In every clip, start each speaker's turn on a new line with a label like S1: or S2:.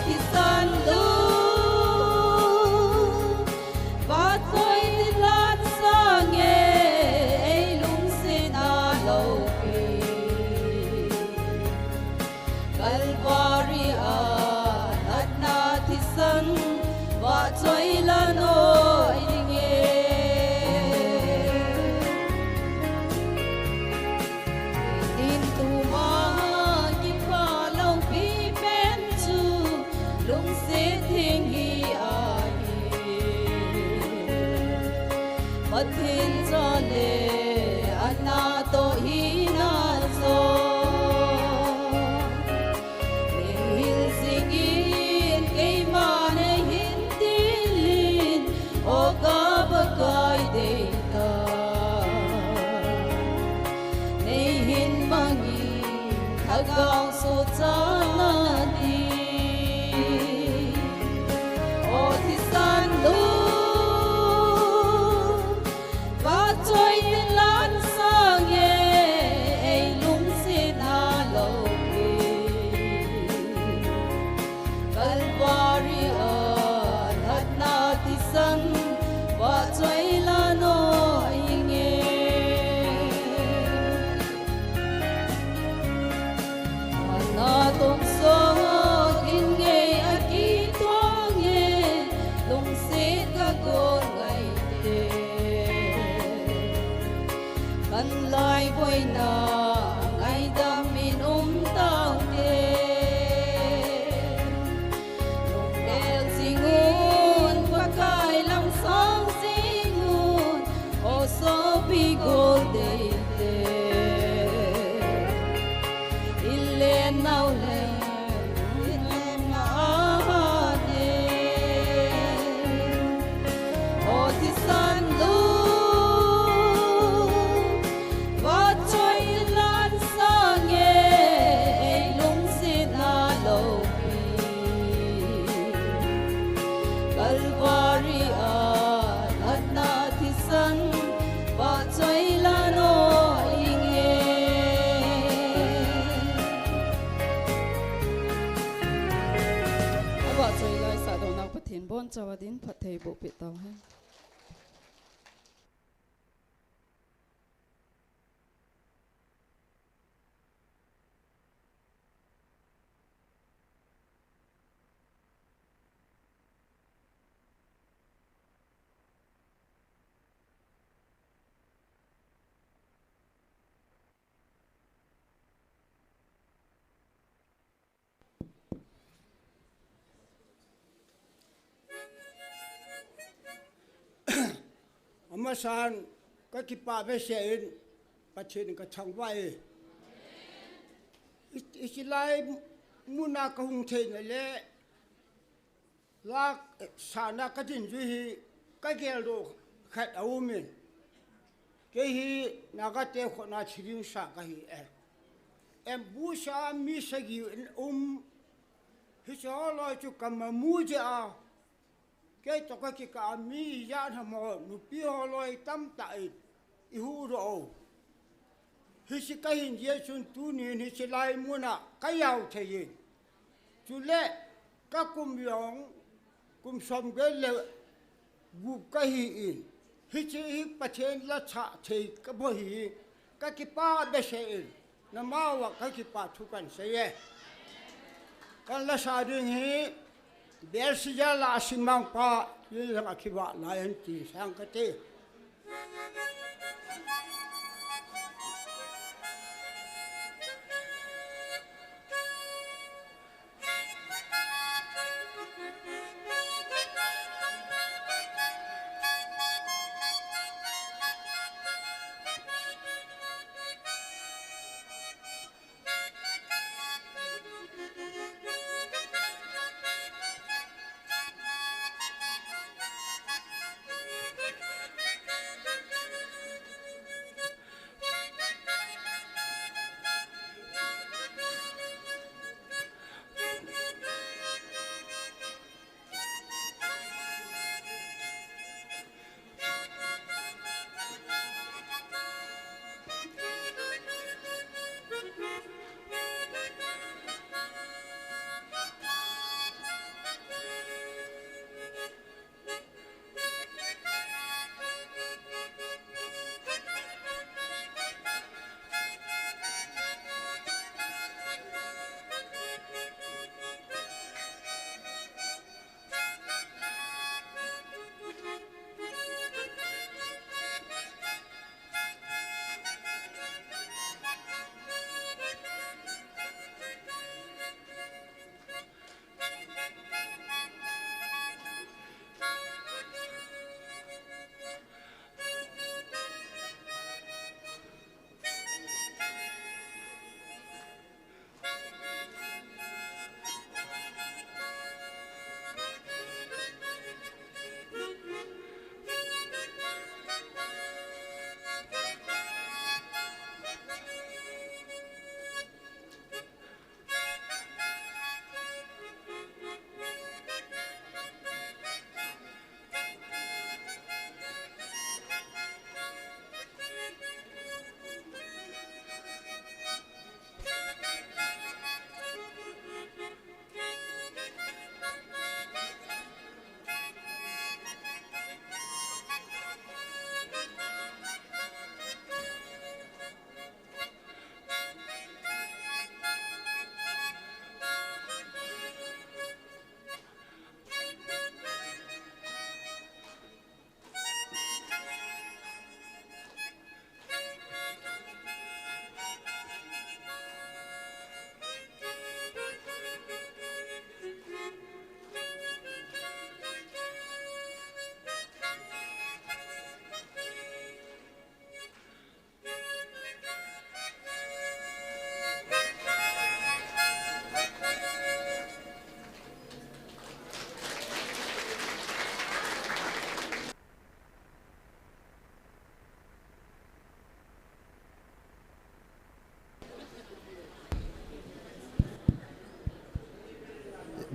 S1: thì san lu và tôi thì lan xa nghe lung xin a lâu kỳ Calvary at na thì san và tôi là nỗi Matin cho lệ ana to hina so le hil singin kay mane hintilin o kabakay data ne hin mangi hagang so chana di o thi san lu lai quay na ngày đam min tao đê lục đèn singun và cài lòng sóng singun ô số bi gol đê đê ilen nau le ilen na đê ô thì san lu Calvary at na thi san và chơi là nỗi nghe và chơi lại sa đầu nào phát hiện bon cho đến phát thầy bộ bị tàu hay
S2: mà san cái kipa về xe bắt trên cái thằng vai Israel muna cái hung thế này lẽ là san cái chuyện gì cái kia đồ khách áo mình cái hi naga te khổ na chiriu sa cái hi em bu sa mi sa gi hi sa lo chu kam mu ja cái cho cái cả mi ya tham mò nụ pi ho loi tâm tại ihu ro hi si cái hình gì xuân tu ni hi si lai mu na cái giàu thế gì chú lệ các cung yong cung som cái lệ gu cái hi hi si hi pachen la cha thế cái bo hi cái pa be se na ma wa cái pa thu kan se ye kan la sa ding hi Bersia la simang pa yung akiba layan ti sang kate.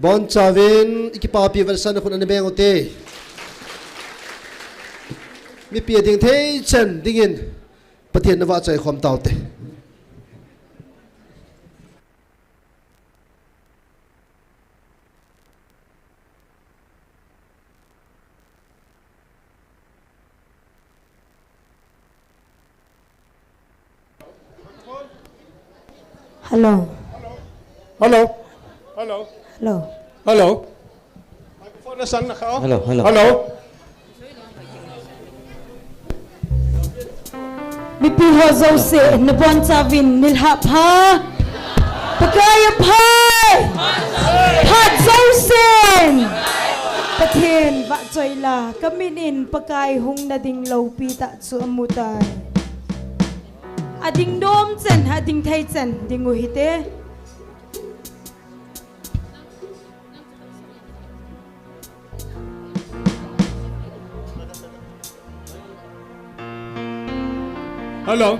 S3: Bon Chavin ikipapi versan kun ane beng ote. Mi pia ding thei chen dingin pathian na wa chai khom tau te.
S4: Hello.
S5: Hello. Hello.
S4: Hello.
S5: Hello. Microphone na saan naka?
S6: Hello, hello.
S5: Hello.
S4: Mipi ho zo se na bon Chavin nilha pha. Pagaya phai. Phat zo sen. Pathen va choi la kaminin pakai hung na ding lo pi ta chu amutai. Ading dom chen ading thai chen ding u hite.
S5: Hello.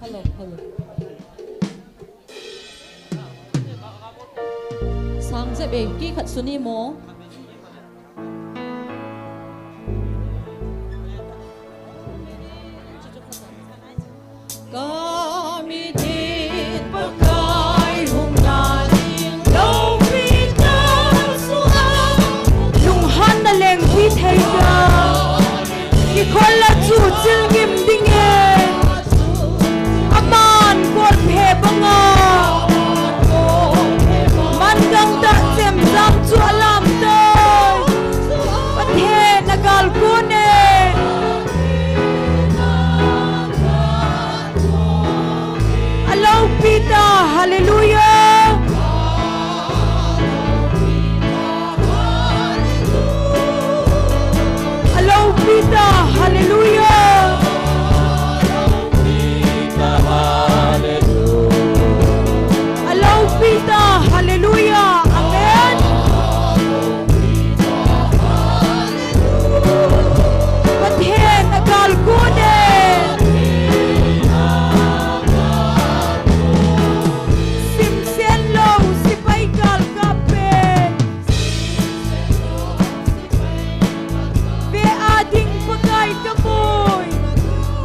S1: Hello, hello. Sang sẽ bị kí khát suni mô. Kami din pakai hung na ding lâu vi ta suha.
S4: Lung han na leng pi thai ga. Ki khol la chu chil ngim ding e. Aman kor phe banga. Man gang ta chem zam chu alam doi. Pathe nagal ko ne. Allow Pita, hallelujah. Allow Pita, hallelujah. Allow Pita, hallelujah. Amen. Pathe nagal ko ne. Sim sen lo si pai gal kape. Ve ading pakai kamoy.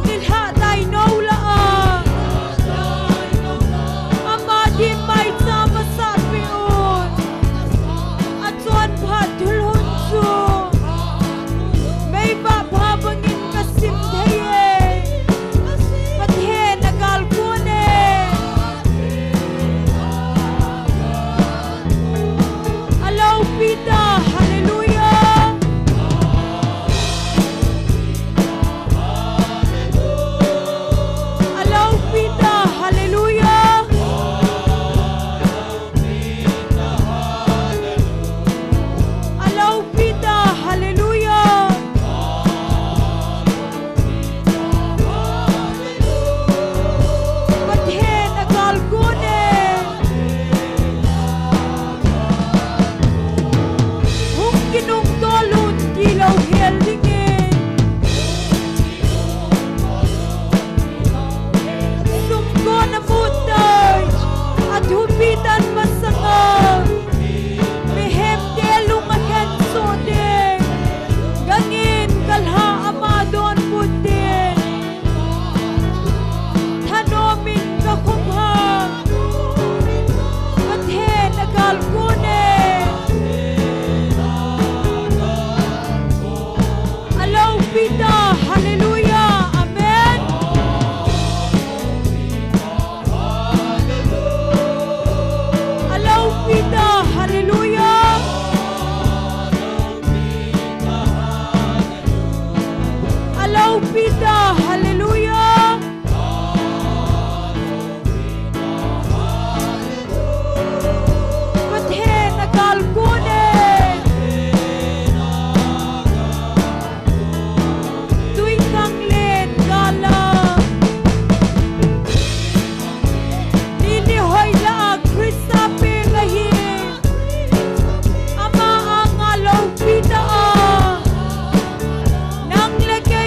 S4: Nilha dai no la a. Ama di mai sama sa piun. Atuan phat thul hun chu. May ba bangin kasim dhaye. Pathe nagal ko ne. Allow Pita, hallelujah. Allow Pita, hallelujah. Allow Pita, hallelujah. Pathe nagal ko ne. Hung kinung tolun kilaw heldingin. Sumko na mutay at hupitan masanga. Mehem telung ahen sodeng. Gangin kalha amadon putin. Thanomin kakumha. Pathe nagal ko ne. Allow Pita, hallelujah, amen. Allow Pita, hallelujah. Allow Pita, hallelujah. Pathe nagal ko ne. Tuwing kang len gala. Ninihoy la Krista pe ngahin. Ama ang alaw Pita. Nang leke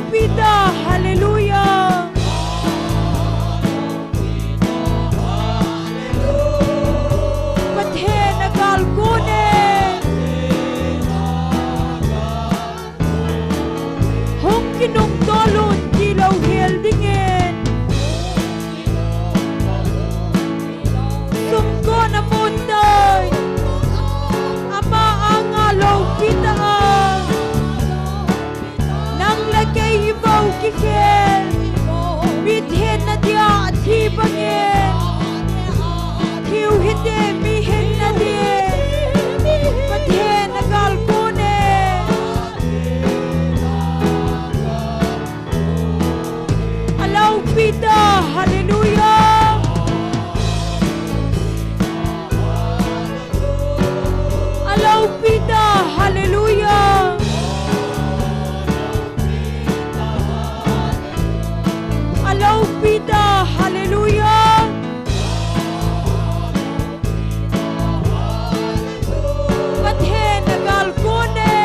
S4: Pita, hallelujah. Pathen agal kone. Hong kinong dolon kilaw hel dingin. Sumko na munday. Ama ang alaw pita. Nang lagay ibaw kikel. Bithen na dia at hibangin. Hiu hindi mihin na din. Pathen agal kone. Alaw pita, hallelujah. Alaw pita, hallelujah. Alaw pita, hallelujah. Pathen agal kone.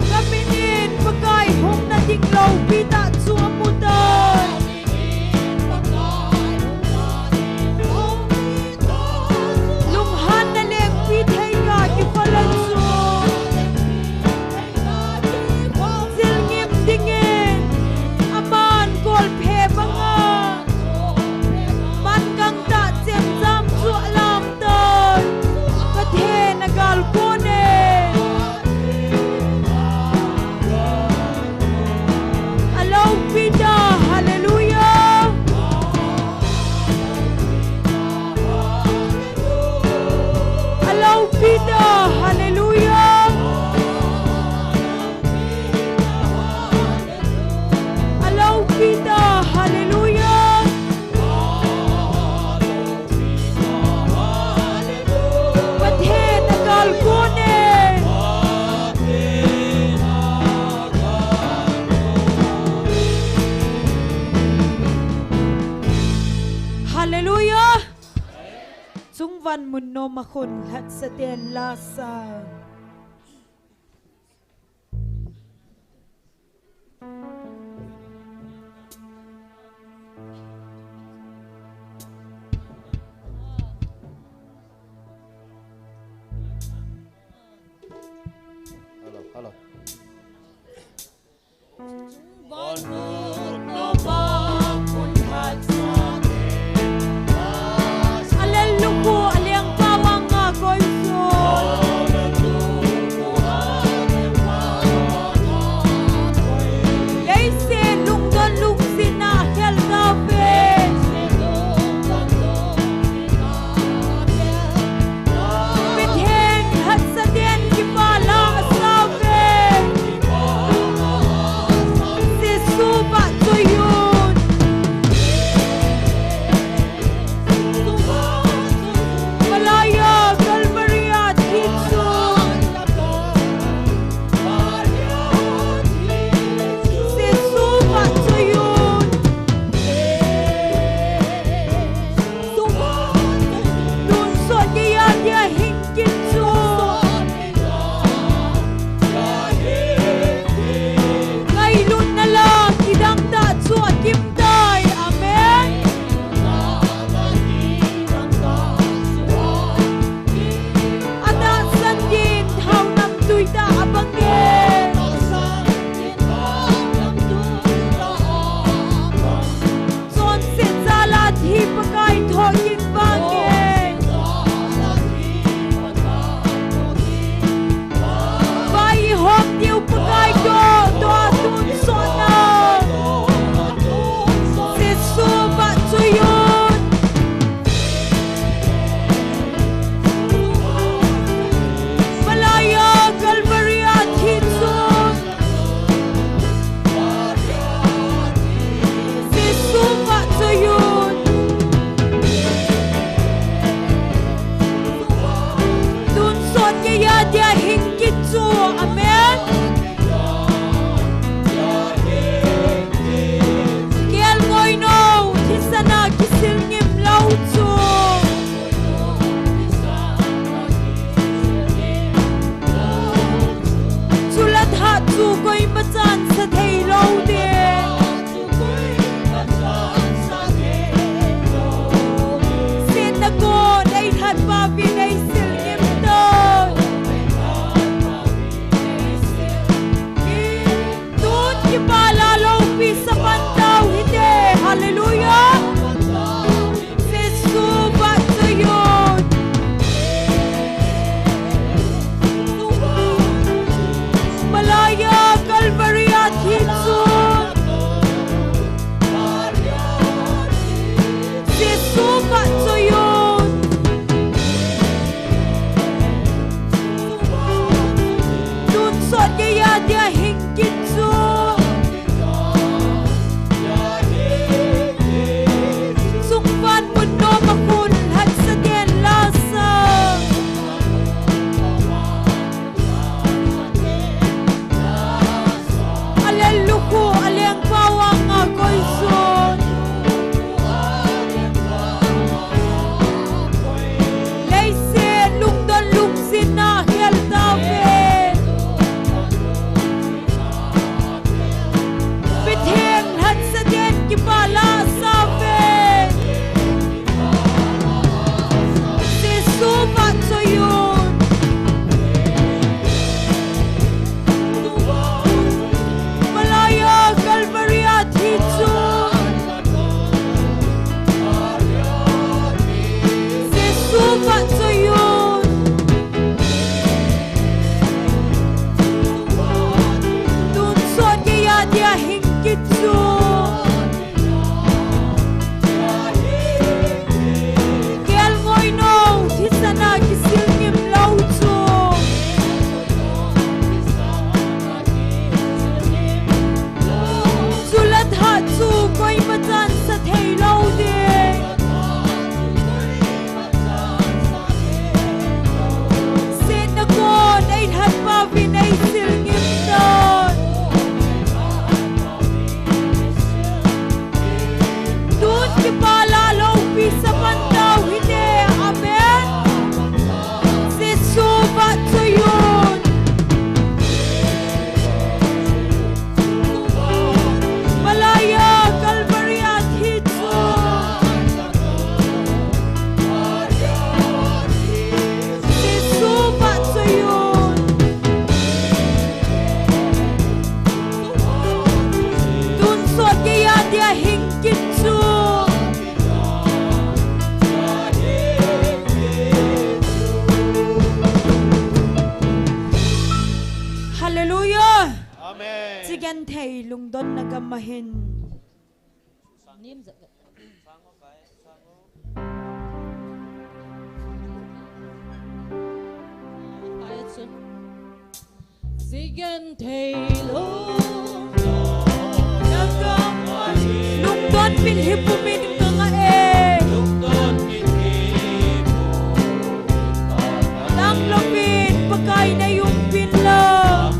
S4: Kaminin pagkay hong nating law pita at suamutan. Lunghan na leng pitay nga kipalanso. Silngim dingin. Aman kolpe banga. Man kang ta siyam sam su alam tan. Pathen agal kone. Alaw pita, hallelujah. Alaw pita, hallelujah. Alaw pita, hallelujah. Pathen agal kone. Hallelujah. Sungvan munno makun hat sa ten lasa.
S3: Hello.
S4: Alaluko aliang pawang nga koyso. Leise lungdan lungsin na hel gabe. Bithen hat sa den kipala asabe. Hallelujah.
S6: Amen.
S4: Chigan thầy lung don nagamahin.
S1: Nim dạ. Sigan thầy lung
S4: Nagamahin. Lung don pinhipumin ka nga eh. Nang lupin pagkay na yung pinlang.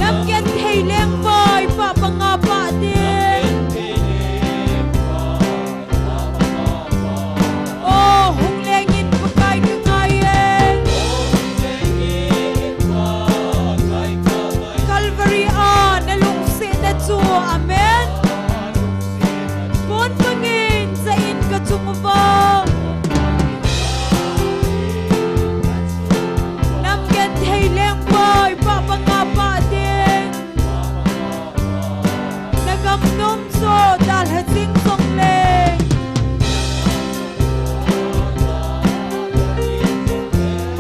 S4: Lamyan thầy leng boy papangapa din. Oh, hung lengin pagkay ka ngayon. Calvary nalungsi na to. Amen. Pon pangin sa in ka tumubang. Namyan thầy leng boy papangapa din. Nagamnom so dahil sing song leng.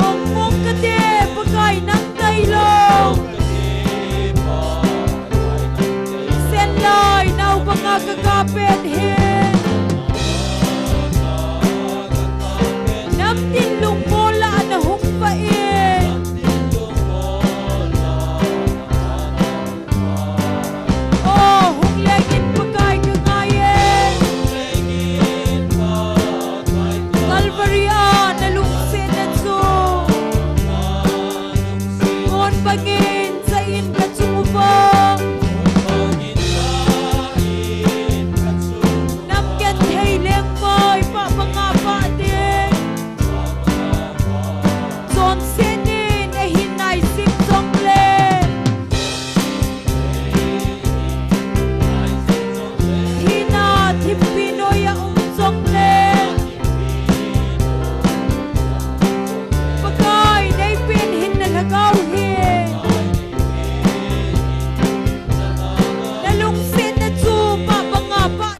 S4: Mong ka di pagkay ng taylong. Senlay now mga kakapit hin. Namtin lungmola na humpain. Oh, hunglengin pagkay kangayin. Calvary nalungsin at so. Ngon bangin sa in ka sumubang. Namyan thầy leng boy papangapa din. Son sinin ay hinay sing song len. Hina timpinoy ang song len. Pagkay na'y pinhin na lagawin. Nalungsin na tsupa pangapa.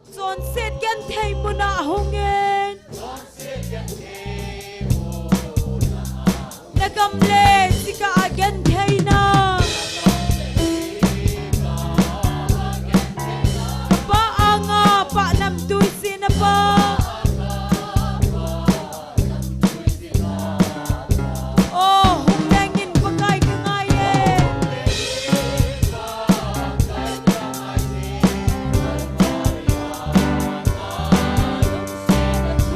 S4: Son set gan thầy mo na hungin. Nagamle si kaagan thầy na. Paanga pa namduy sinapa. Oh, hunglengin pagkay kangayin.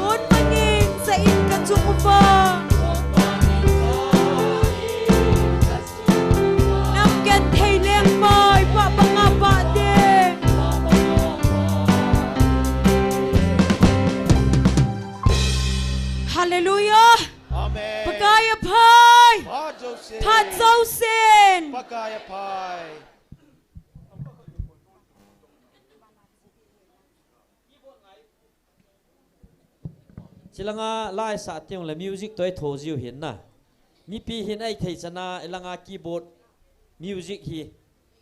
S4: Ngon mangin sa in ka sumubang. Namyan thầy leng boy papangapa din. Hallelujah.
S6: Amen.
S4: Pagayapay.
S6: Padzosin.
S4: Padzosin.
S6: Pagayapay.
S7: Sila nga lai sa atyong la music toy thoziu hin na. Mi pi hin ai thei chana ilanga keyboard music hi.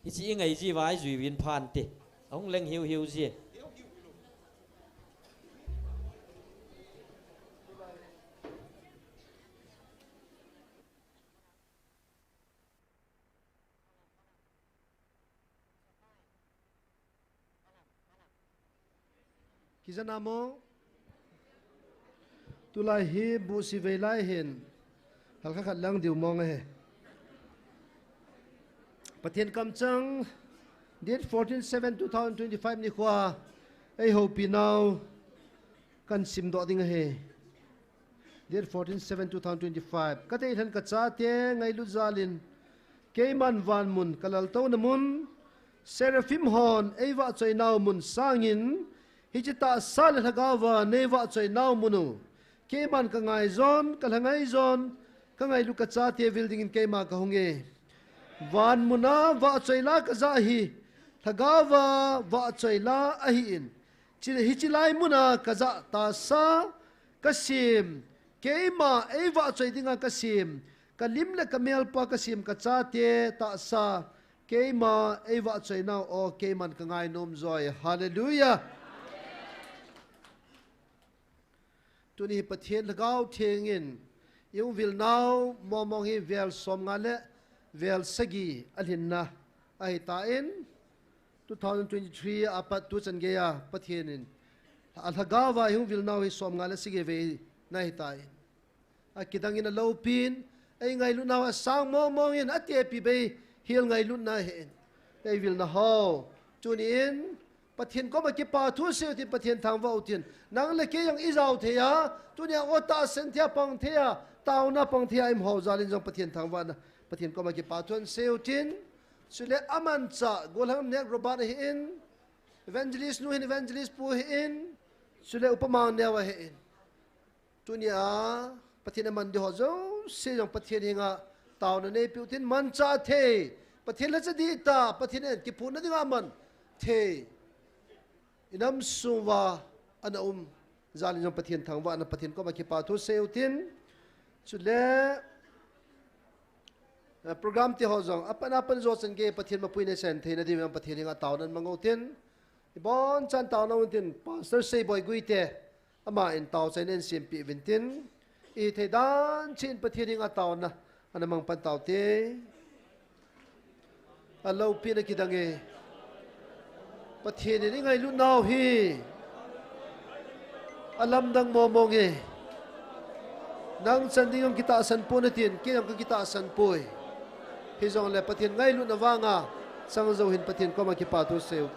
S7: Hi chi ngai ji vai zui win phan te. Ong leng hiu hiu ji.
S3: Kizanamo tulai hi bu si velai hin halka khat lang diu mong he pathian kam chang date 14/7/2025 ni khwa ei ho pi now kan sim do ding he date 14/7/2025 ka te than ka cha te ngai lu zalin keiman van mun kalal to na mun seraphim hon eiwa choi nau mun sangin hichita sal thagawa newa choi nau munu keman ka ngai zon ka langai zon ka ngai lu ka cha te building in kema ka honge van muna wa choi la ka za hi thagawa wa choi la a hi in chile hichilai muna ka za ta sa kasim kema eiwa choi dinga kasim kalim le kamel pa kasim ka cha te ta sa kema eiwa choi nau o keman ka ngai nom zoi hallelujah tuni pathian lagau thengin yung vil now momong hi vel som ngale vel sagi alhinna ai ta in 2023 apat tu chan geya pathianin alhagawa yung vil now hi som ngale sige ve nai ta in akidangin a low pin ai ngai lu naw sang momong in ate pi be hil ngai lu na hen ai vil na ho tuni in pathian ko ma ki pa thu se ti pathian thang wa utin nang le ke yang izau the ya tu nya o ta sen thia pang the ya tau na pang thia im ho zalin jong pathian thang wa na pathian ko ma ki pa thun se utin sule aman cha golam nek robat hi in evangelist nu hin evangelist pu hi in sule upama ne wa hi in tu nya pathian man de ho zo se jong pathian hinga tau na ne pi utin man cha the pathian la cha di ta pathian ki pu na dinga man the inam suwa ana zalin jong pathian thangwa na pathian ko ma ki pa thu seutin chule program ti ho jong apan zo chen ge pathian ma puine sen theina di mam pathian nga tawnan mangotin ibon chan tawna untin pastor sei boy guite ama in taw chen en simpi vintin I thedan chin pathian nga tawna anamang pan tawte alo pina kidange pathian ni ngai lu naw hi alam dang momong e nang sanding kita san po natin kiyang kita san po e hizong le pathian ngai lu nawanga sang zohin pathian ko makipatu seo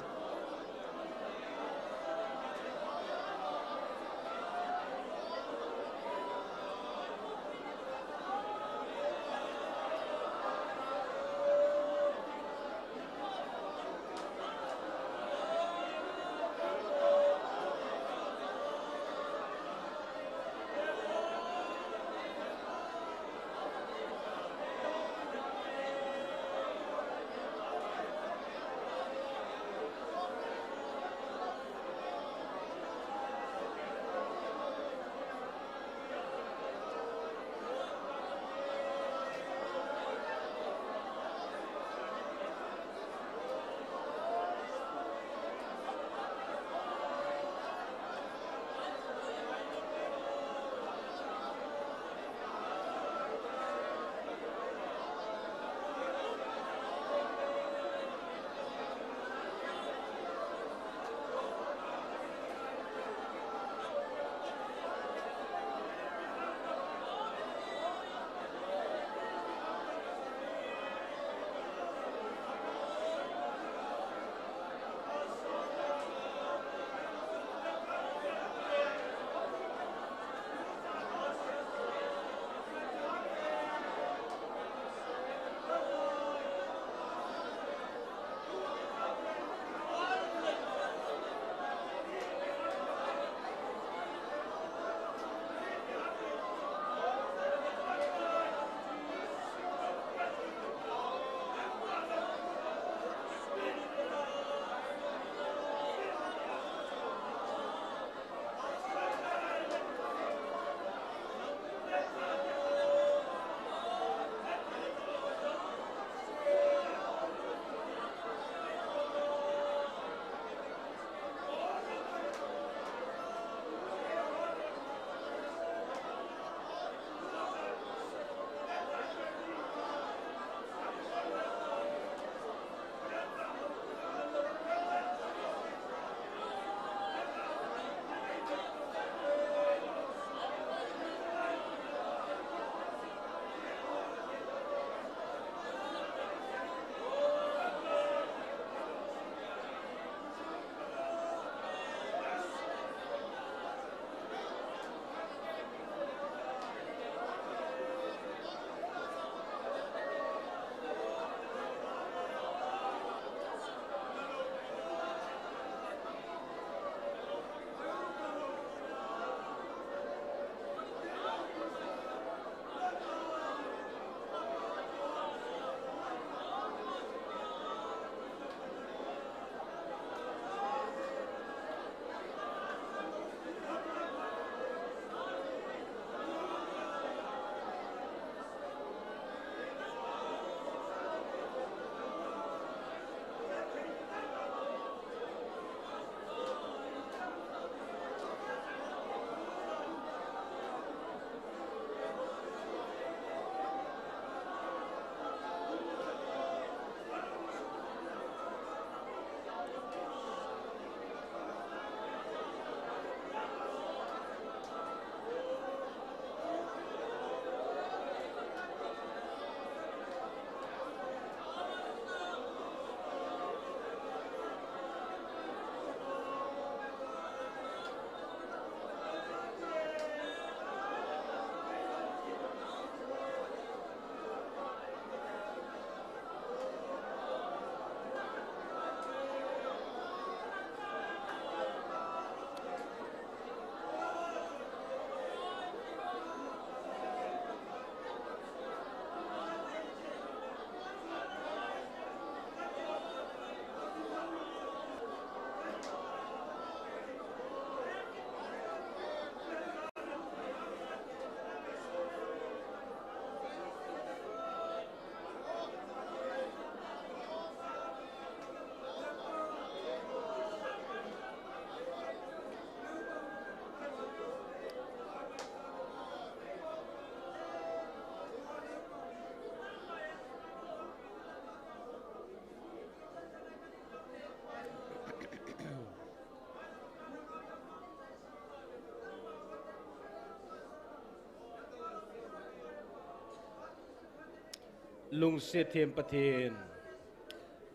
S5: ลุงเสียเทียมประเทน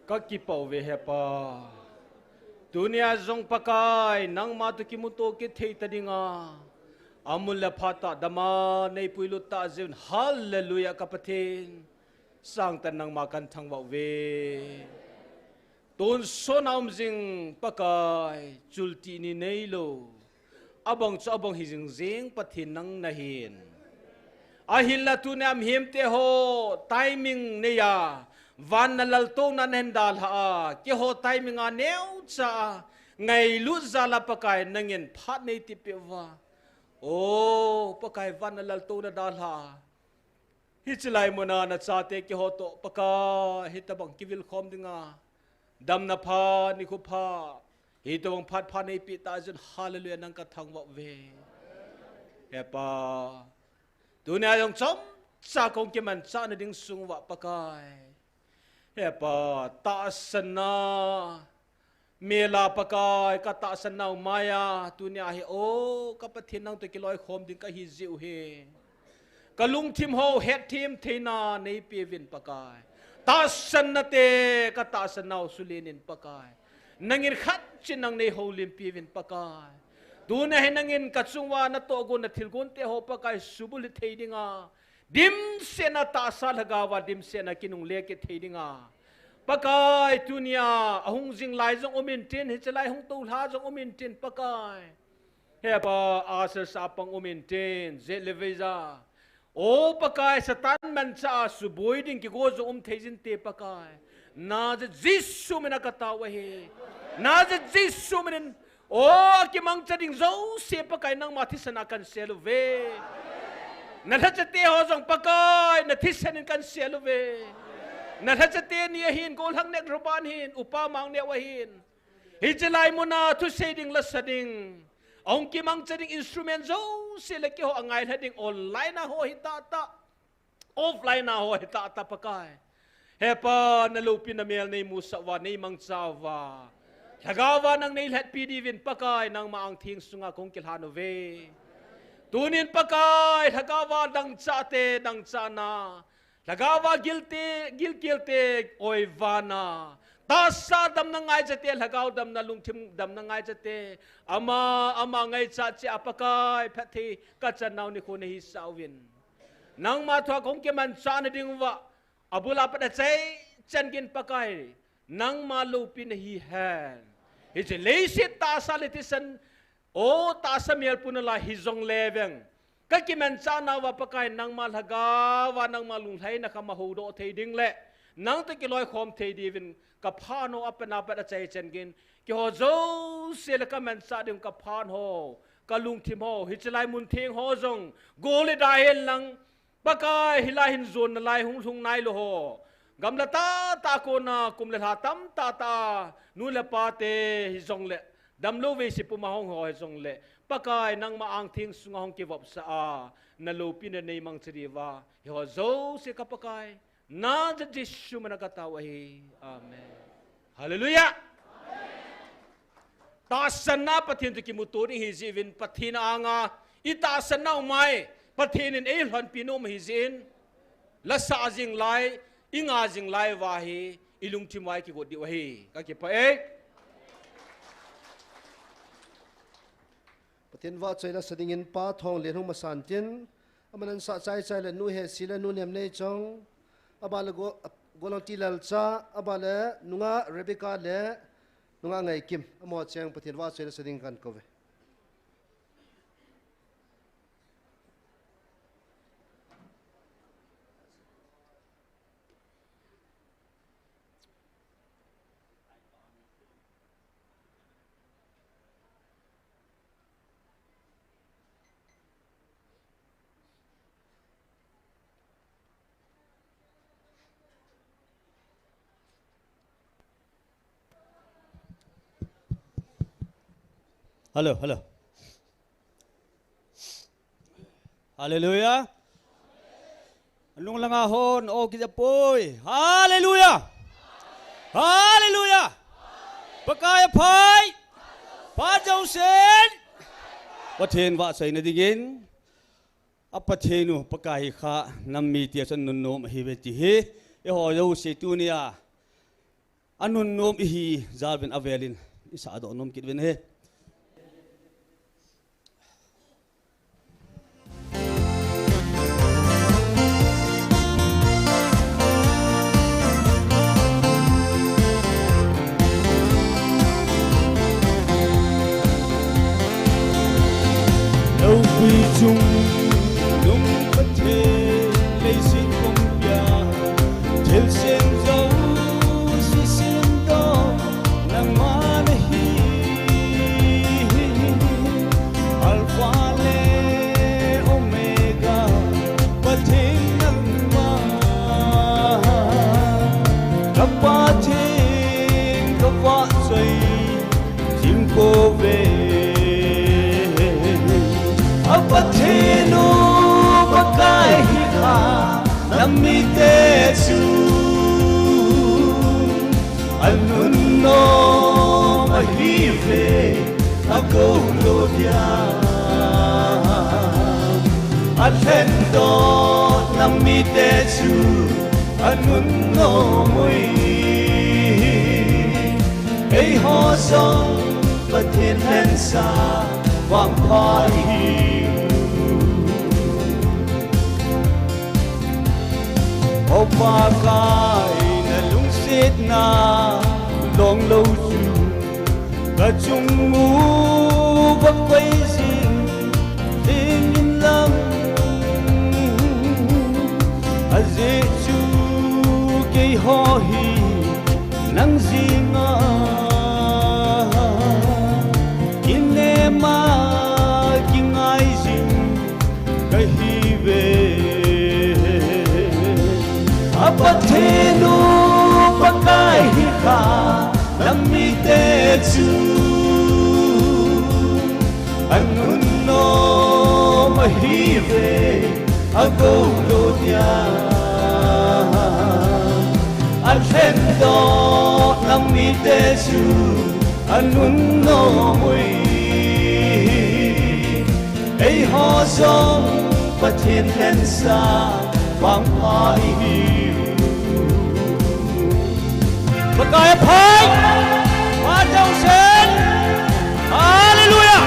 S5: ก็กิปเอาเวเหปาตุเนียจงปากายนังมาตุกิมุโตกิเทตดิงาอามุลพาตาดมาในปุยลุตาเจนฮัลเลลูยากับประเทนสร้างแต่นังมากันทั้งว่าเวตุนโซนามจิงปากายจุลตีนีเนโลabang cho abang hijing zing pathin nang nahin ahil la tu nam him te ho timing ne ya van na lal to na nen dal ha ke ho timing a neu cha ngai lu za la pakai nangin phat nei ti pe wa o pakai van na lal to na dal ha hichlai mona na cha te ke ho to paka hitabang kivil khom dinga dam na pha ni khu pha hitawang phat nei pi ta jun hallelujah nang ka thang wa ve hepa dunia yong chom sa kong ke man cha na ding sung wa pakai hepa ta sana mela pakai ka ta sana maya dunia hi o ka pathin nang to kiloi khom ding ka hi jiu he kalung thim ho het thim theina nei pi vin pakai ta sana te ka ta sana sulinin pakai nangin khat chinang nei holim pivin pakai duna he nangin kachungwa na to go na thilgun te ho pakai subul theidinga dim se na ta sa lagawa dim se na kinung leke theidinga pakai tunia ahung jing lai jong omin tin hi chalai hung to la jong omin tin pakai he pa asar sapang omin tin je leveza o pakai satan man cha suboi ding ki go zo theijin te pakai na jisu mena katawa he na jisu men o ki mang chading zo se pakai nang mathi sana kan selve na thachate ho jong pakai na thisanin kan selve na thachate ni hin gol hang nek roban hin upa mang ne wa hin hijlai mona thu seding la sading ong ki mang chading instrument zo se le ki ho angai hading online na ho hitata offline na ho hitata pakai hepa nalupi na mel nei musawa nei mangchawa lagawa nang nei let pidi vin pakai nang maang thing sunga kong kilhano ve tunin pakai lagawa dang chate dang chana lagawa gilte oivana tasa dam na ngai jate lagaw dam na lungthim dam na ngai jate ama ngai cha chi apakai phathi ka chanau ni khone hi sawin nang ma thwa kong ke man chana dingwa abula pada cai changin pakai nang malu pin hi han it's a lazy ta salitisan o ta samel punala hizong leveng ka kiman chana wa pakai nang malhaga wa nang malung thai na kama hodo thei ding le nang te kiloi khom thei divin ka phano apana pada cai changin ki ho zo sel ka man sa dim ka phan ho ka lung thim ho hichlai mun thing ho jong gole dahel nang pakai hilahin zon na lai hung nai lo ho gamla ta ko na kumle ha tam ta nu le pa te hi zong le dam lo ve si pu ma hong ho hi zong le pakai nang ma ang thing sunga hong ki vop sa a na lo pin nei mang chri wa hi ho zo se ka pakai na je jisu mana ka ta wa hi amen hallelujah ta sanna pathin tu ki muturi hi jivin pathina anga ita sanna mai pathinin e hlan pinom hi zin la sa jing lai inga jing lai wa hi ilung thimai ki godi wa hi ka ki pa e
S3: pathin wa chaila sadingin pa thong le hung masan tin amanan sa chai le nu he sila nu nem nei chong abala go golong tilal cha abala nunga rebecca le nunga ngai kim amo cheng pathin wa chaila sading kan ko ve
S8: Hello. Hallelujah. Anong lang ahon o kijapoy. Hallelujah. Hallelujah. Pakaya pay. Pajaw sen. Pathen wa say na digin. Apathenu pakai kha nammi tia san nunno mahibeti he e ho yo se tu nia anun nom hi zalben avelin isa do nom kitwen he
S9: đâu quy chung đúng bất thế lấy xin công gia trên sen dấu si xin đó nang mana hi alpha le omega bất thế nang ma gặp ba thiên gặp vợ dây chim cô về Apatino bakai hika namite su Anuno mahive agolodia Atendo namite su Anuno mui Ei ho song patin hensa vang pai Opa kai na lung sit na long lâu chu Cả chung ngu bắc quay xin Tình in lâm A dễ chu cây ho hi Nang di nga In e ma kinh ai xin Cái hi về Apatino pakai hika namite tu Anuno mahive agolodia Alfendo namite tu Anuno mui Ei ho song patin hensa vang pai Pakai phai Hoa Châu Sen Hallelujah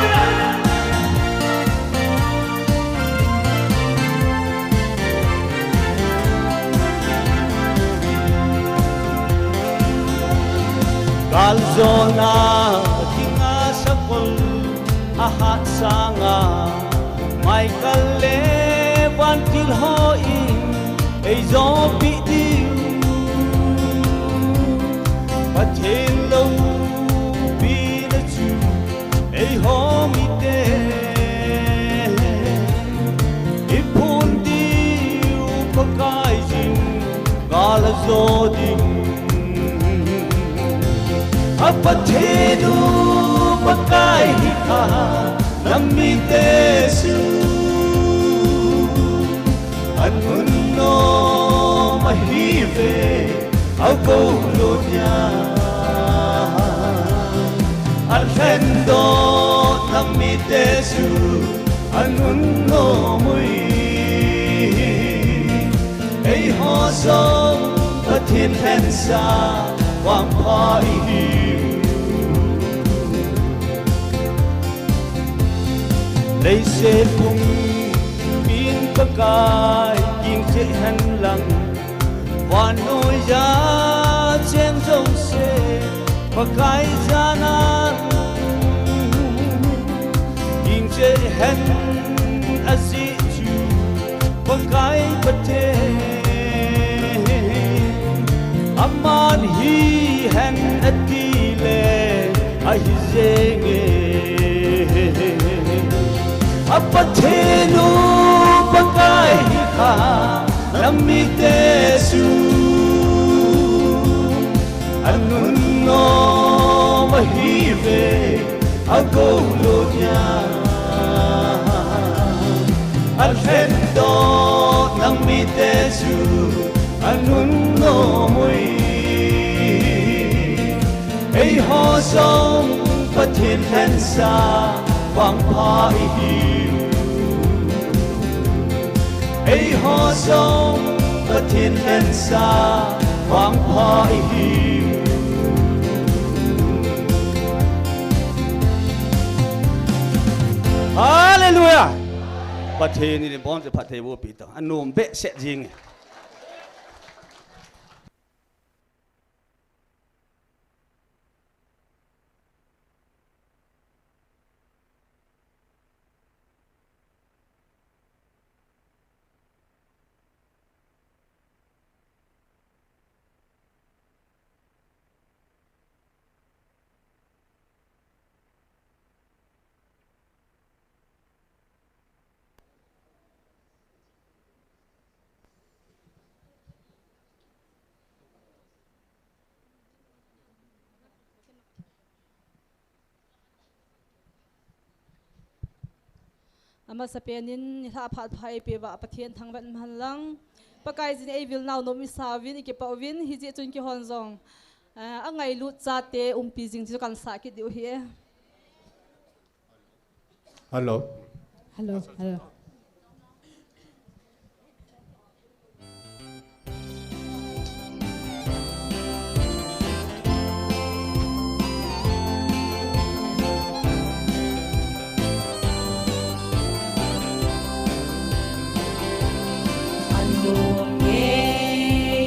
S9: Kalzona tinga sakol ahat sanga mai kalle vantil hoin ei zo pi di Patin lâu bi na chu ei ho mi te ipun di pakai jin gala zo ding Apatinu pakai hika nami te su Anuno mahive agolodia Alfendo namite su Anuno mui Ei ho song patin hensa vang pai Lấy xe phung bin pakai Kinh chế hân lăng Và nôi giá trên dòng xe Pakai giá nan Kinh chế hân a dị chu Pakai bát thế Aman hi hân a ti le A hi dê nghe Apatino pakai hika namite su Anuno mahive agolodia Alfendo namite su Anuno mui Ei ho song patin hensa vang pai Ei ho song ประทินเอ็นซาหวังพออีฮาเลลูยาประเทศนี้บอมจะพัฒนาปีต่ออันนู้นเบะเสจริง
S1: อามาสเปนินถ้าผัดไทยเปียบะประเทศทางบ้านมันลังปะกายจินไอวิลนาวนมิสาวินอีกเปาวินฮิจิจุนกิฮอนซองไงลุจัดเตปีจิงที่กันสักดิวเฮีย
S6: ฮัลโหล
S4: ฮัลโหลฮัลโหล
S1: Hal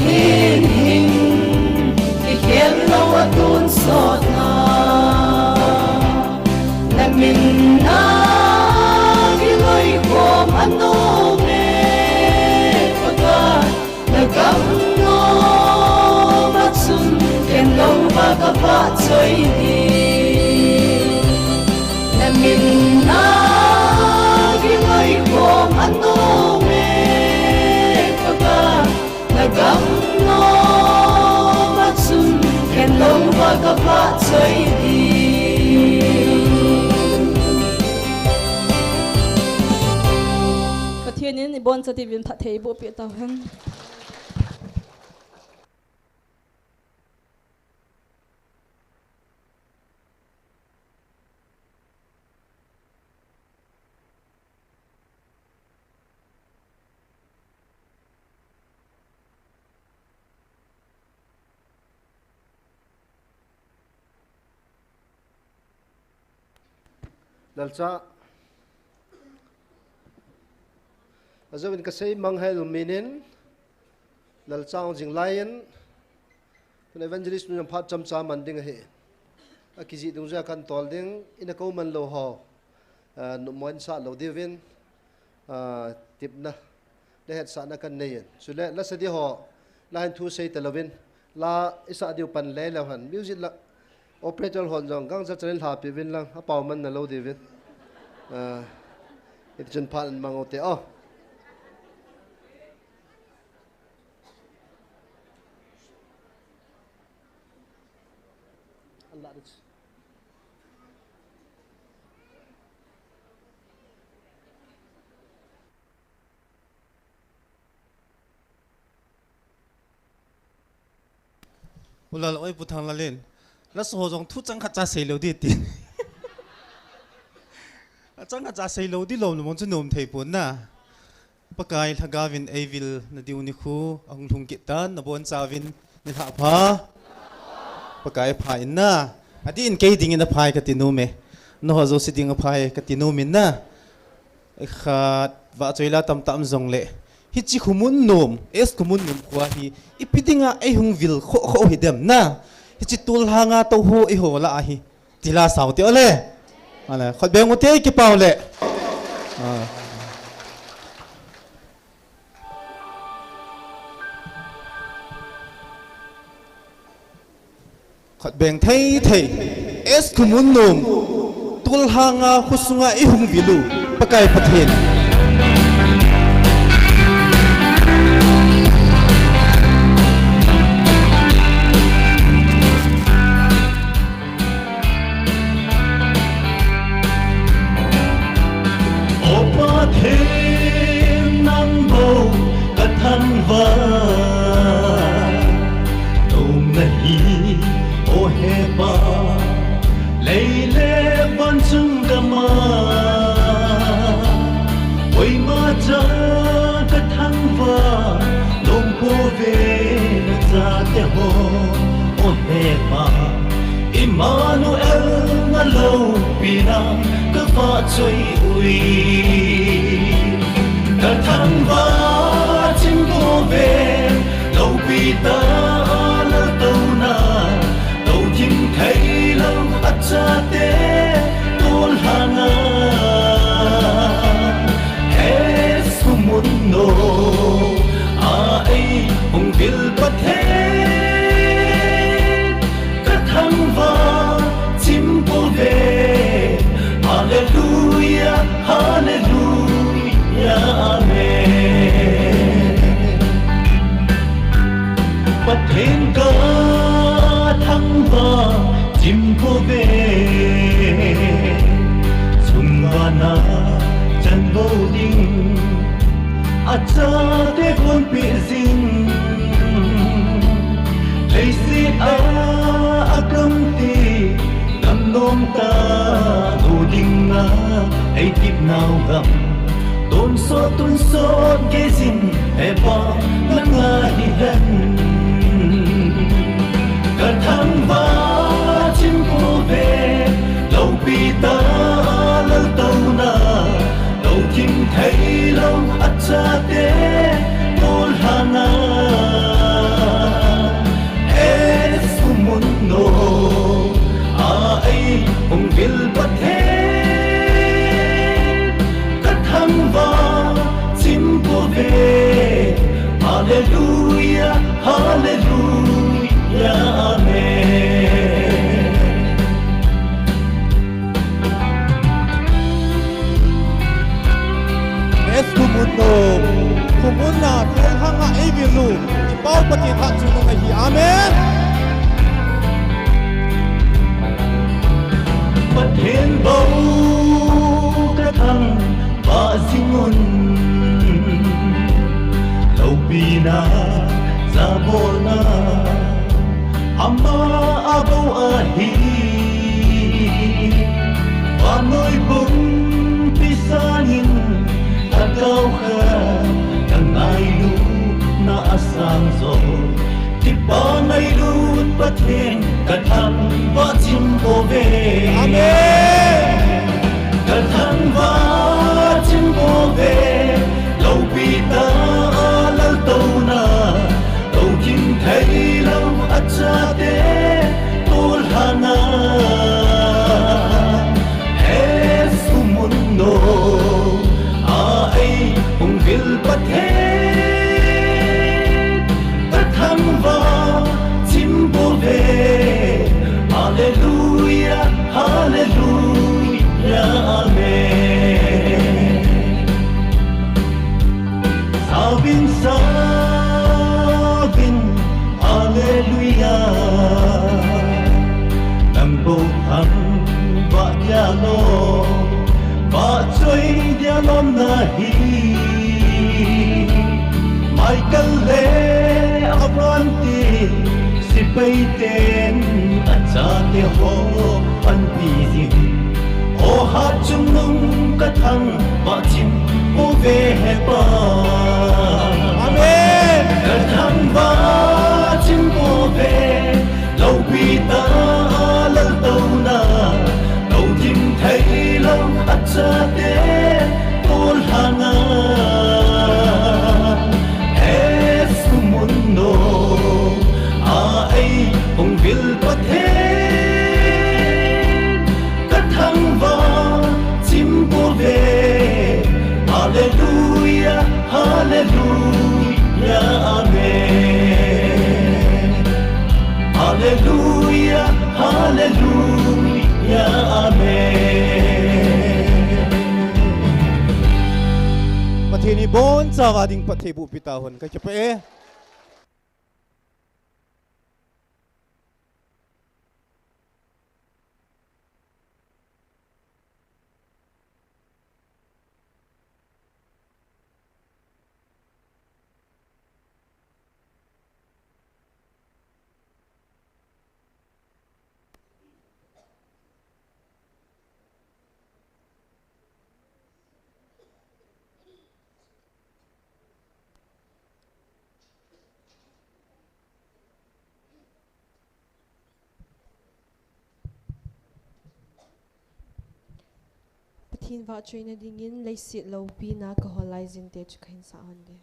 S4: thiên hình cái khen lâu ở tuôn sọt na mình na cái lối khom anh nô mê pagka nagam no matsun khen lâu ba ka pa chơi đi na mình na cái lối khom anh nô mê pagka nagam no matsun khen lâu ba ka pa chơi đi
S1: thiên nhiên bon sa ti vin phat thei bo pi ta han
S3: Lalcha azawin kasay manghel minin lalchang jing lion kun evangelist nu phat cham cha man ding he akiji dung ja kan tol ding ina ko man lo ho nu moin sa lo divin tipna de het sa na kan neyen sule la sadi ho lain thu sei talovin la isa diu pan le la han music la operator hon jong gang za channel ha pi vin lang a paw man na lo divin it chen phan mangote oh
S6: Ulal oi putang lalin. La so jong thu chang kha cha sei lo di tin. Chang kha cha sei lo di lo mon chu nom thei pun na. Pakai thagavin evil na diu ni khu ang thung ki tan na bon chawin ni ha pha. Pakai phai na. Ati in ke ding in phai ka tinu me. No ho zo si ding phai ka tinu min na. Kha wa choila tam tam zong le. Hi chi khumun nom es khumun nom khwa hi ipidinga ai hung vil kho kho hi dem na hi chi tul hanga to ho i ho la hi tila saw te ole ala khot beng te ki paw le khot beng thei thei es khumun nom tul hanga khusunga i hung vilu pakai pathen
S9: thêm nắng bầu cả thân vợ đông này ô hè ba lấy lệ vẫn chung gama quay mà cha cả thân vợ đông cô về ra te ho ô hè ba Emmanuel na lâu pina cứ pha chơi ui cả thằng va chim cô về lâu pi ta lỡ tàu na tàu chim thấy lâu ắt cha té tôn hàng hết không muốn nô ai hùng vil bất thế cả thằng va chim cô về Hallelujah, Hallelujah, Amen. Bất thiên ca thăng va chim cô về, sung na chân vô đinh, cha te con bị dinh, lấy si cầm ti. Nôm ta đủ đinh na ai kịp nào gặp tôn số cái gì hay bao lắng nga đi gần cả tháng ba chim cô về lâu pi ta lâu tàu na lâu chim thấy lâu ắt cha té tôn hàng Hallelujah, Hallelujah, Amen.
S6: Es kumundo kumuna tel hanga evilu pau pati tha chunung hi amen.
S9: Bất thiên bầu các thằng và zingun lâu bina za bona amma abo ahi và nỗi bụng pisanin tagaw ka kang ay na asang zo ti pa ngay lut pathen kathang va chim bo ve
S6: Amen.
S9: kathang va chim bo ve lâu pi ta lâu tàu na tàu kim thấy lâu acha te tul hana Jesu mundo ai hùng vil pathen kathang va chim bo ve Hallelujah, Hallelujah, Amen. Sabin, sabin, Hallelujah. Nang bầu thăng và dialo, và chơi dialom nahi. Michael le abranti si paiten cha te ho an pi zin o hat chung nung ka thang ba chim o ve he pa
S6: Amen.
S9: ka thang ba chim o ve lâu pi ta lâu tàu na lâu chim thấy lâu at cha te ol hana Jesu mundo ai hùng vil pathen kathang va chim bo ve Hallelujah, Hallelujah, Amen. Hallelujah, Hallelujah, Amen.
S6: Pathini bon chawa ding pathebu pitahon ka chape
S10: Pathin va train dingin lei sit lo pi na ka holai zin te chukhain sa ande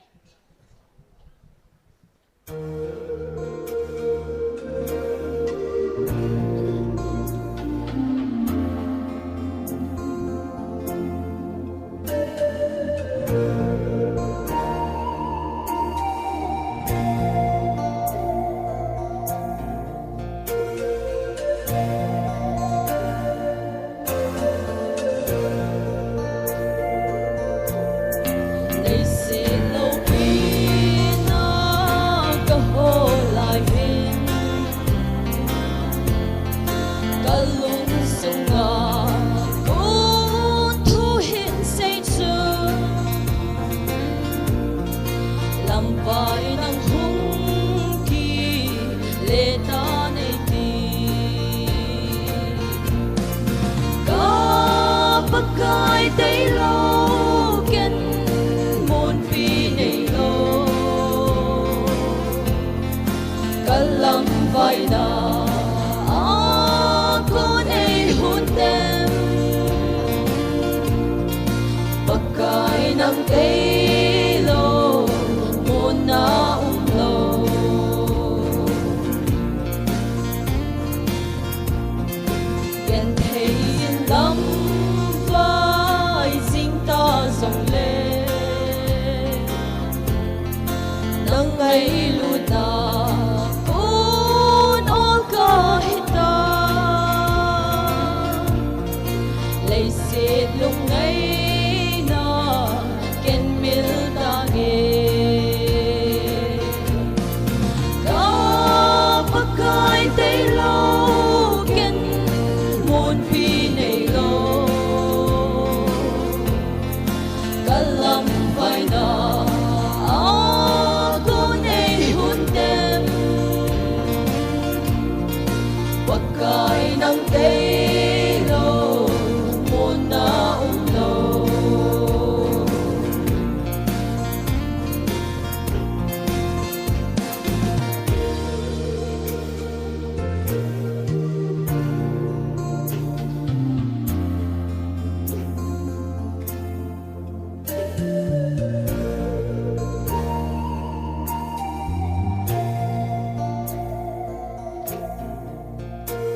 S10: ngày lụt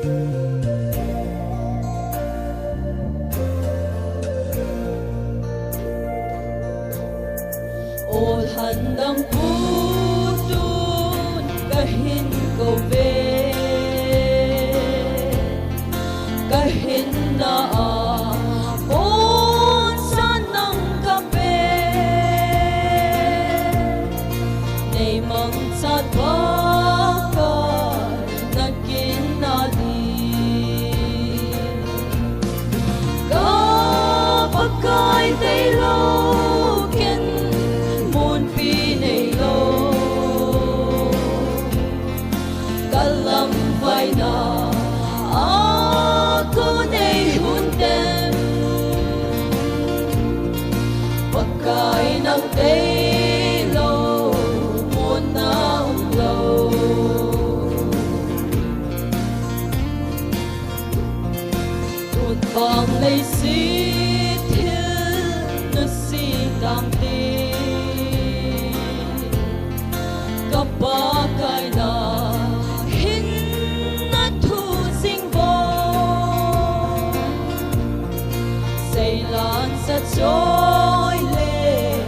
S4: ol handang putun kahin ko ve kahin na on sanang kape nay mang sad baka naginadi kapagkay taylo na ako na'y hundem pagkain ng telo mo na umlaw tutbang lay sitil na sitang di kapagkay na sa joy le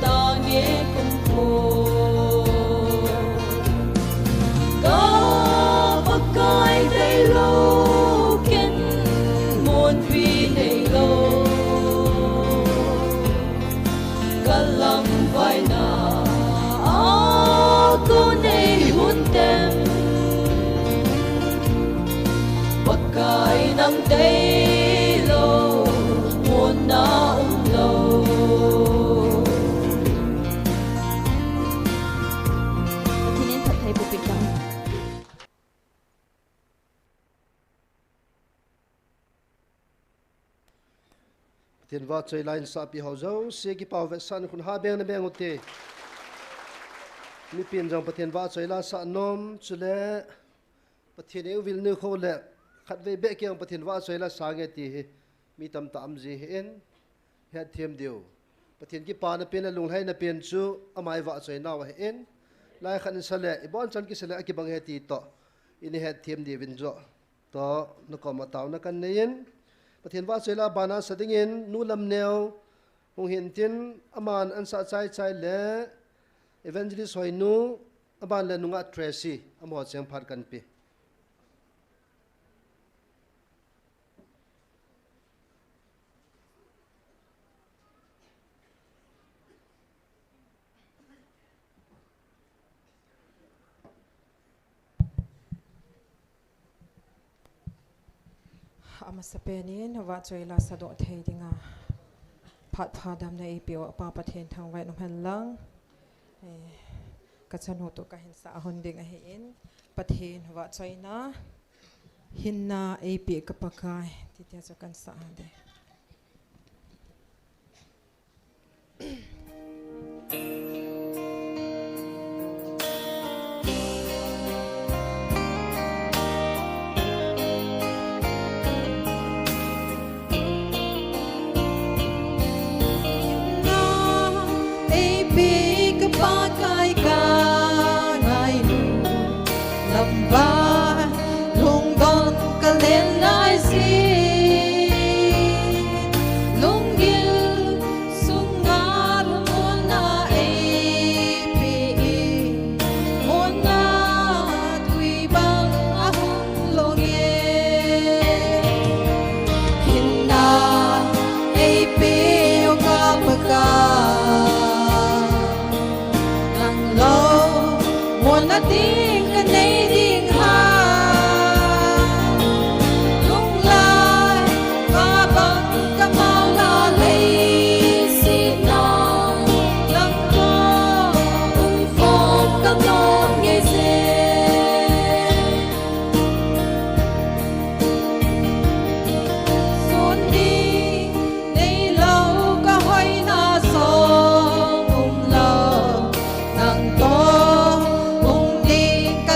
S4: tangi kung po kapagkay day loken mon pinay lo kalambay na ako na'y hundem pagkay ng day lo na umlaw Patinin tatay bupit lang
S3: Patien va chơi line sa pi hau zo se ki pau ve san kun ha beng na beng utte mi pin jong patien va chơi la sa nom chule patien eu vil nu kho le khat ve be ke patien va chơi la sa nge ti mi tam tam ji hen het thiam diu pathian ki pa na pen la lung hai na pen chu amai wa choi na wa hen lai khan sale ibon chan ki sale ki bang he ti to ini het thiam di win jo to no ko ma taw na kan nein pathian wa choi la bana sadingin nu lam neo hong hin tin aman an sa chai chai le evangelist hoi nu aban le nunga tracy amo cheng phat kan pi
S10: Amasapenin wa choi la sado thei dinga phat phadam na ipio pa pathen thang wai nom hanlang ka chanu to ka hin sa hon ding a hi in pathen wa choi na hinna ap ka pakai ti tia cho kan sa ande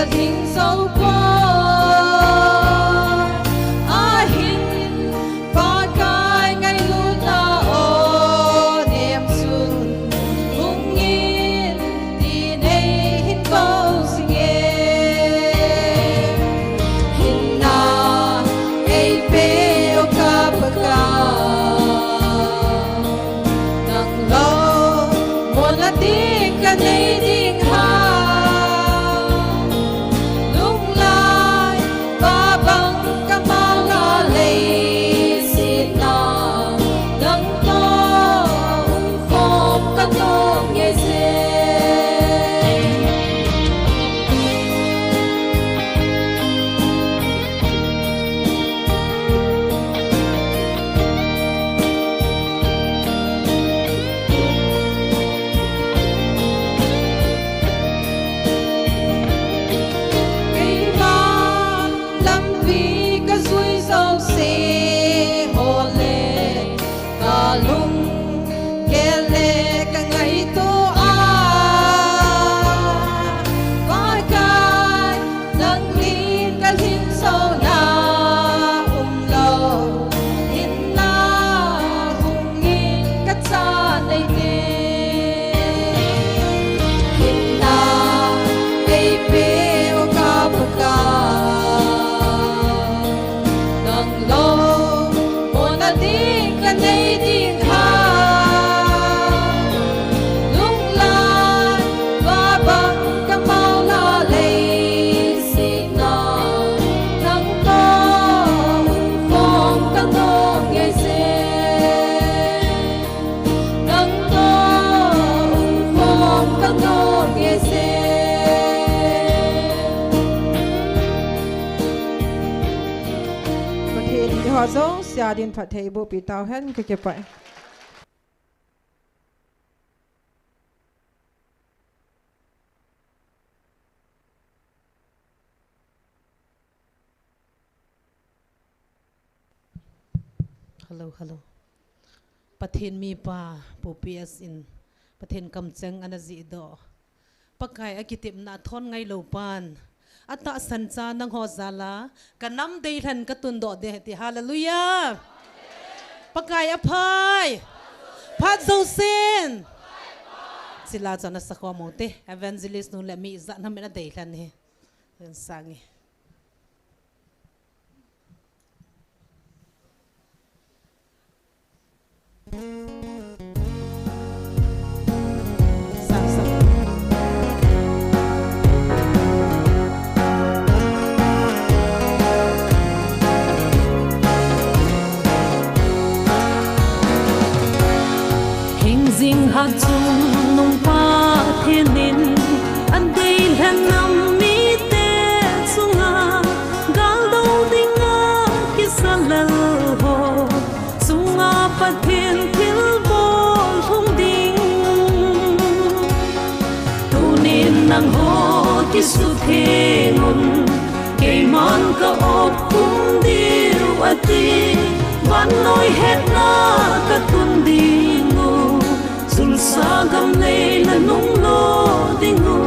S10: things zo sia din phat thei bo pi tau hen ke pai
S11: hello pathin mi pa popias in pathin kamchang anazi do pakai akitip na thon ngai lo pan ata sancha nang ho zala kanam dei than katun do de ti hallelujah pakai aphai phat zo sen sila chana sakwa mote evangelist nu le mi za na mena dei than he sangi
S12: Ding ha chung nung pa thiên ninh anh đây là năm mi te sunga gal đâu ding a kisala ho sunga pa thiên thil bol thung ding tu nin nang ho kisu the ngun ke man ka op kum diu ati van noi het na ka tun ding sa gam nei na nung lo dingu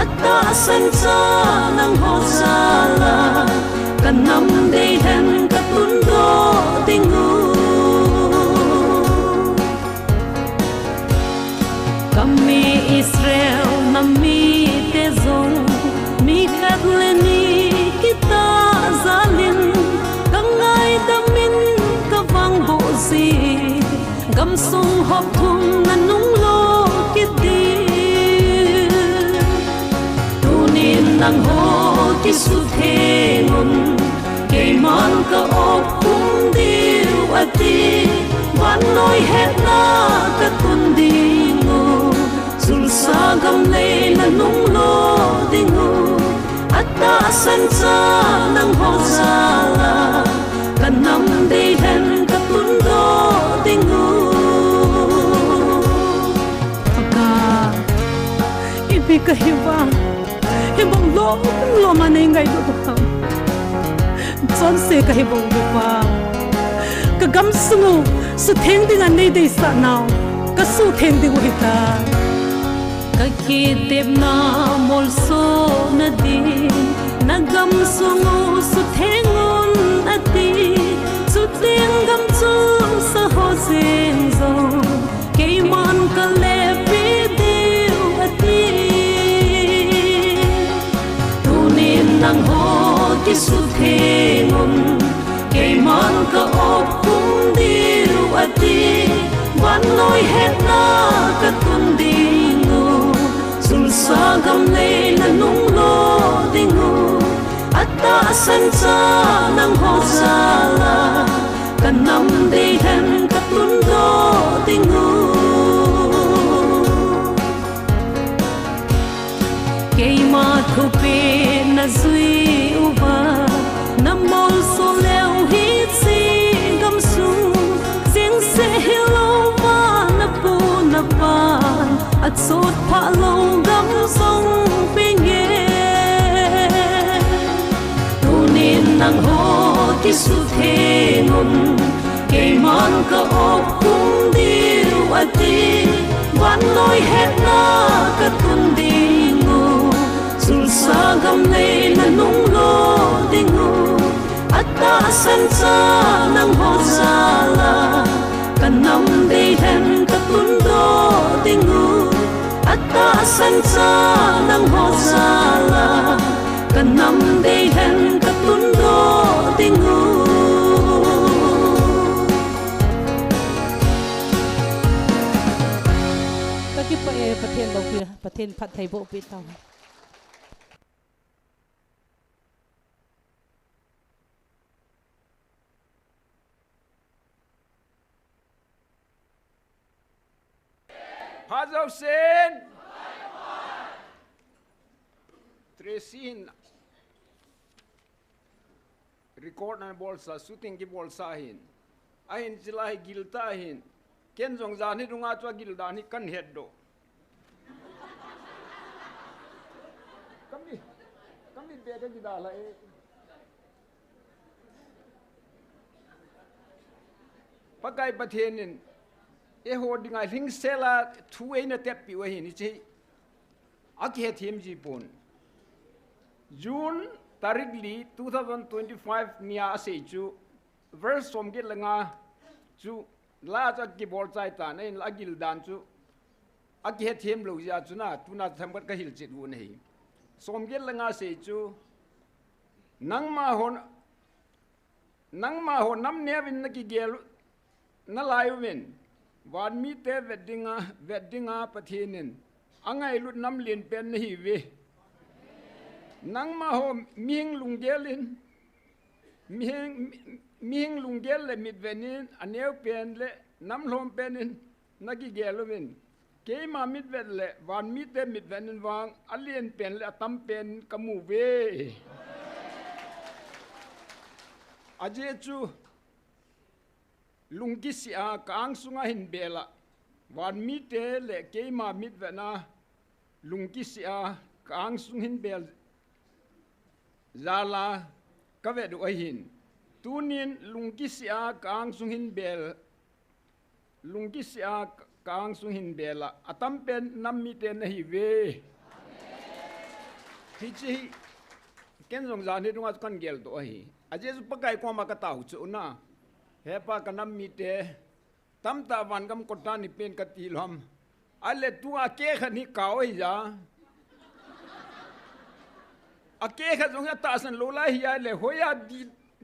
S12: atta san cha nang ho sala kanam dei hen ka tun do dingu kami Israel nami te zong mi katleni kita zalin kangai damin kawang bo si gam sung hop thum na nung lo kiti tunin nang ho ki su the ngun ke man ka op kum diu ati van noi het na ka tun dingu sul sa gam nei na nung lo dingu atta san cha nang ho sala kanam dei hen ka tun do dingu ibi ka hiwa hibong lo manay ngay do to chon se ka hibong pa ka gam sungu su theng ding an nei dei sa naw ka su theng ding hita ka ki deb na mol so na di na gam sungu su thengun ati su ting gam chu sa ho sing zo ke man ka le pi diu ati tunin nang ho ki su thengun ke man ka op kum diu ati van noi het na ka tun dingu sul sa gam nei na nung lo dingu atta san cha nang ho sala kanam dei hen ka tun do dingu ke ma thu pe na zui uba namol so leo hi si gam su sing se hello ma na pu na pa at sot pa lo gam song pinge tunin nang ho ki su thengun ke man ka op kum diu ati van noi het na ka tun dingu sul sa gam nei na nung lo dingu atta san cha nang ho sala kanam dei hen ka tun do dingu atta san cha nang ho sala kanam dei hen ka tun do dingu
S11: ka ki pa e pathen lo pi pathen phat thai bo pi taw
S2: Hazaw sen Tresin
S13: record na bolsa shooting ki bolsa hin ahin chilai gilta hin ken jong jan hi runga chwa gilda ni kan het do kami be de gidala e pakai pathenin e ho dingai ring sela thu e na tep pi wa hin chi akhe thim ji pon June tarigli 2025 nia ase chu verse som git langa chu la cha ki bol chai ta nei la gil dan chu akhe thim lo ya chu na tu na tham ka hil chit u nei som git langa se chu nang ma hon nam ne win na ki gel na lai win wan mi te weddinga pathinin angai lut nam lin pen hi we nang ma ho ming lungelin ming lungel le mit venin aneu pen le nam lom penin nagi gelovin ke ma mit vet le wan mi te mit venin wang alien pen le atam pen kamu we aje chu lungki sia kang sunga hin bela wan mi te le ke ma mit vena lungki sia kang sung hin bel zala kavet du ahin tunin lungki sia kang sung hin bel lungki sia kang sung hin bela atam pen nam mi te na hi we hi chi ken jong jan ni dunga kan gel do hi aje su pakai ko ma ka tau chu na hepa kanam mi te tam ta wan gam ko ta ni pen ka ti lom ale tu a ke khani kaw hi ja a ke kha jong ta san lo la hi ale hoya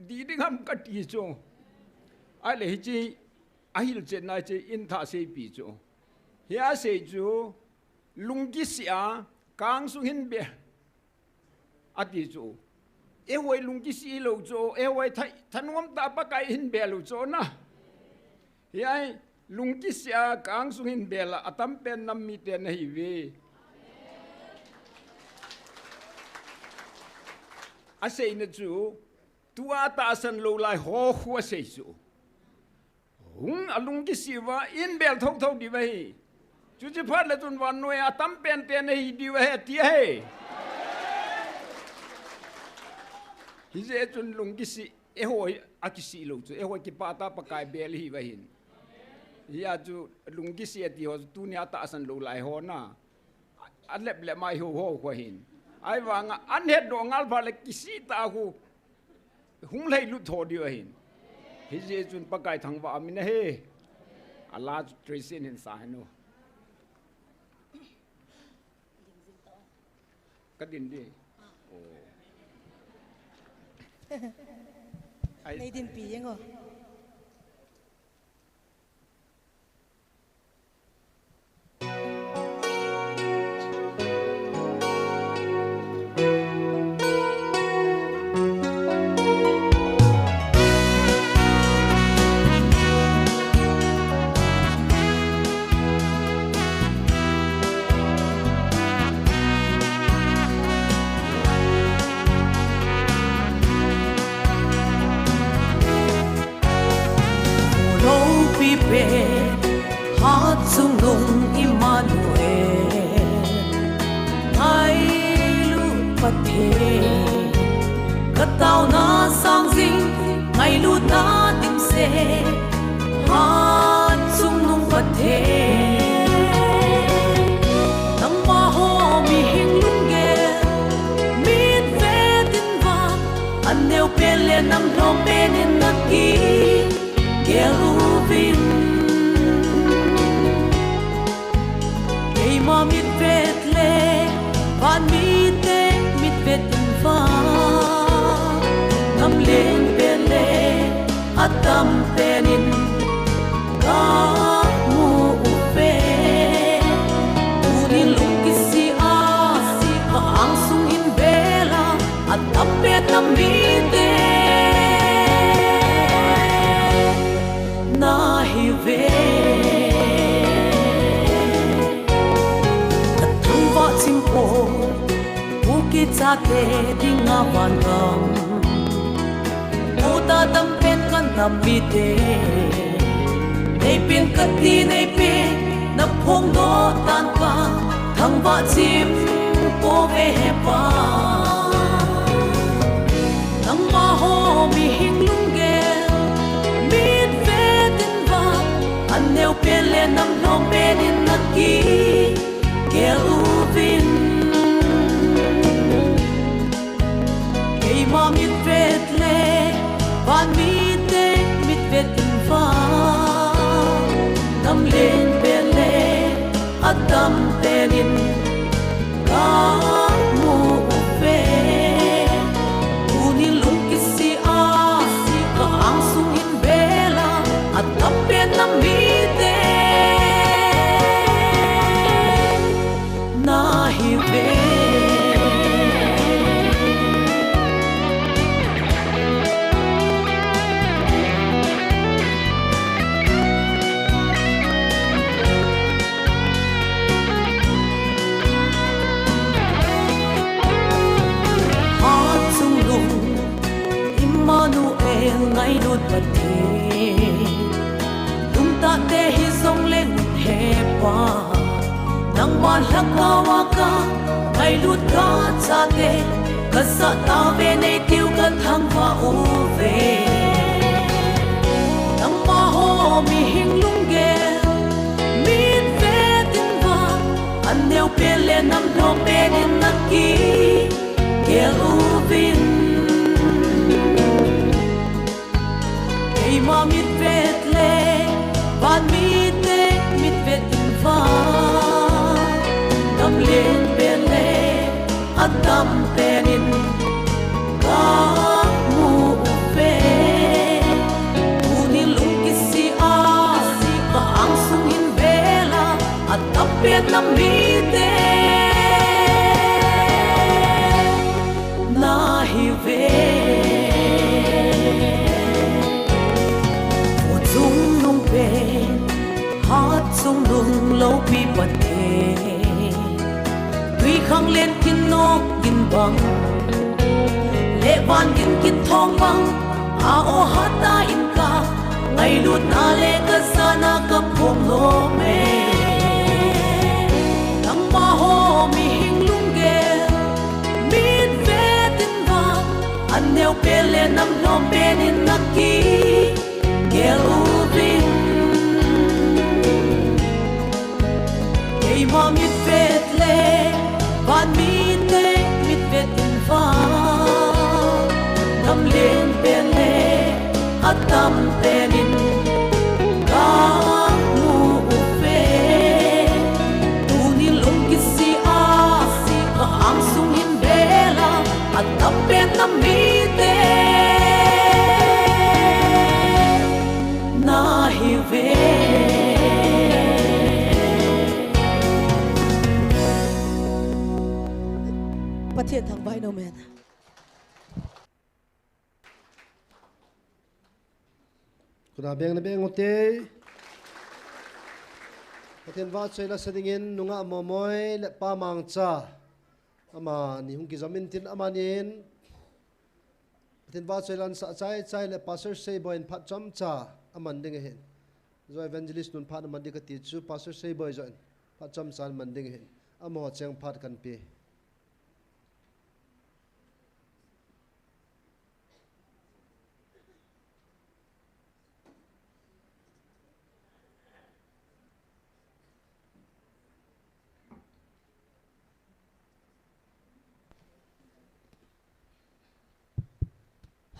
S13: di ding ham ka ti chu ale hi chi a hil che na che in tha se pi chu ya se chu lungki sia kang su hin be ati chu e hoi lungki si lo cho e hoi thanom ta pa kai hin be lo cho na yai lungki sia kang su hin be la atam pen nam mi te nahi we asei na chu tua ta san lo lai ho khu asei chu hung alungki si wa in bel thok thok di wei chu chi phat le tun wan noi atam pen te nahi di we ti he hije chun lungki si e hoi akisi lo chu e hoi ki pata pakai bel hi wahin ya chu lungki si ati ho tu nya ta san lo lai ho na alep le mai ho wahin ai wanga an het do ngal pha le kisi ta hu hung lei lu tho di wahin hije chun pakai thang wa min he ala tresin hin sa no kadin di
S4: Này tiền phí anh ơi.
S12: hát sung lung Emmanuel ai lu pat the ka tao na sang ding ngày lu ta tim se hát sung lung pat the nang ma ho mi hing lung ge mit ve tin va an neu pe le nam lo pe nen na ki ge lu vin ma mit vet le van mi te mit vet va nam len pe le atam penin ka mu pe unin lungki si a ka ang sung in bela atam pe nam mi te na hi ve cha te ding a van gam ta tâm pen kan nam mi te nei pen ka ti nei pe na phong do tan ka thang ba chim po ve he pa nang ma ho mi hing lung ge mit ve tin va an neu pe le nam no pe in na ki ke u vin ke ma mit ve le van mi te mit ve tin va nam len pe le adam te in ka mu ve uni lung ki si a ka ang sung in bela at tapen na mi te na hi ve ngay đốt bật thế lung ta te hi sông lên he pa nang man la ka wa ka ngay lut ka cha te ka sa ta ve nei tiu ka thang va u ve nang ma ho mi hing lung ge min ve tin va an neu pe le nam no pe din na ki ke u vin ma mit vet le van mi te mit vet in va nam len pe le adam penin ka mu ve uni lung ki si a ka ang sung in bela adam pe nam mi te na hi ve hát sông lung lâu pi bật thế tuy khang lên kinh nóc kinh băng lệ van kinh kinh thong băng a o hát ta in ca ngày lụt na lệ ca sa na cap phong lo me nang ma ho mi hing lung ge mit ve tin va an neu pe le nam no pe nin na ki ge u vin ma mit vet le van mi te mit vet in va nam len pe le atam pe nin ka mu ve tu ni lung ki si a ka ang sung in bela atam pe nam mi te na hi ve
S14: Pathian thang vai no man.
S3: Kuna beng na beng ote. Pathian va choi la sadingin nunga momoy le pa mang cha. Ama ni hung ki zamin tin amanin. Pathian va choi lan sa chai chai le pastor sei boy in phat cham cha aman ding hen. Zo evangelist nun phat man dikati chu pastor sei boy join phat cham san man ding hen. Amo cheng phat kan pe.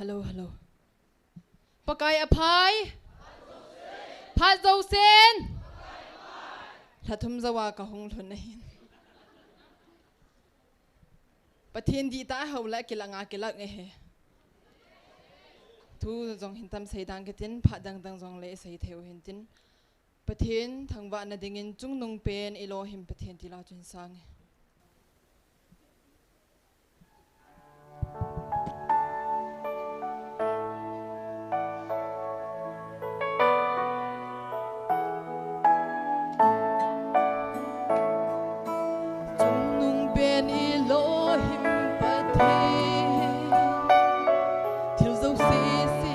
S10: Hello, hello. Pakai apai. Phat dâu sen. Là thum zawa ka hong thun nahin. Pathian di ta hau la kilanga kilak nge he. Thu zong hintam sei dang ke tin phat dang dang zong le sei theu hin tin. Pathian thangwa na dingin chung nung pen Elohim pathian ti la chun sang. Elohim pathian, thiếu dấu xí xí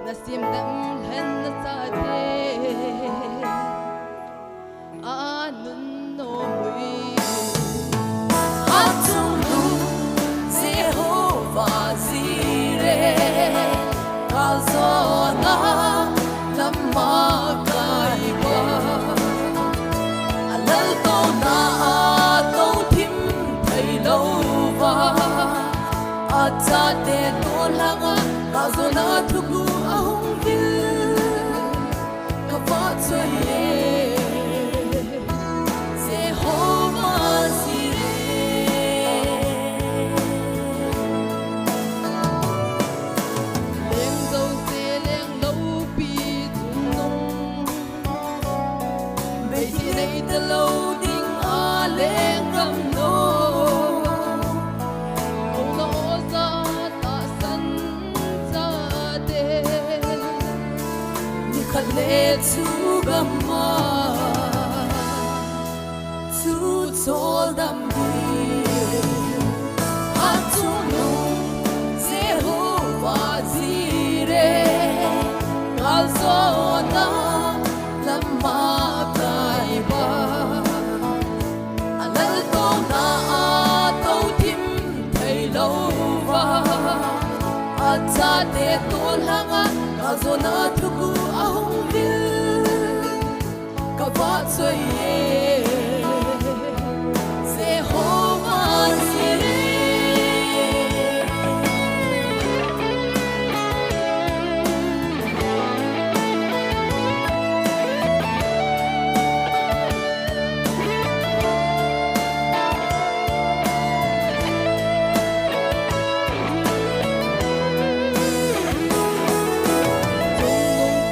S1: nasim dam hen na sa de anun no hui
S12: Hatunu Jehovah Jireh Kazona Lama Kaiba Alal to na to tim thai lova Acha te to langa Kazona thuku ahung vil Kavatsoye Jehovah
S1: leng dâu xe leng lâu pi thun nông
S12: Bây thì đây ta lâu đinh à lên cầm nô
S1: ông nó ra ta sân ra de
S12: Ni khát lệ chú gầm mà Chú chôl đam đi Hát chú nông Jehovah Jireh Ngal gió na lama kaiba Alal to na tau tim thai lova Acha te to langa kazona thuku ahung vil kavatsoye Jehovah Jireh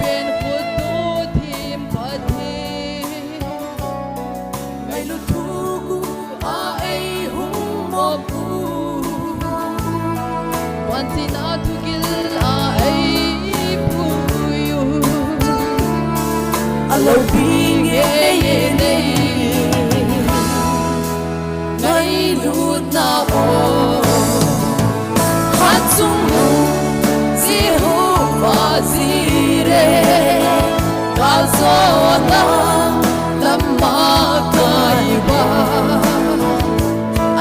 S1: bên khuất tu thêm phát thế
S12: Ngày lúc thu cu ai hung mô cu
S1: quan tin a thu gil ai puyu
S12: Alo bi nghe ye nei Ngày lúc na o Hát sung Jehovah Jireh Kazona lama kaiba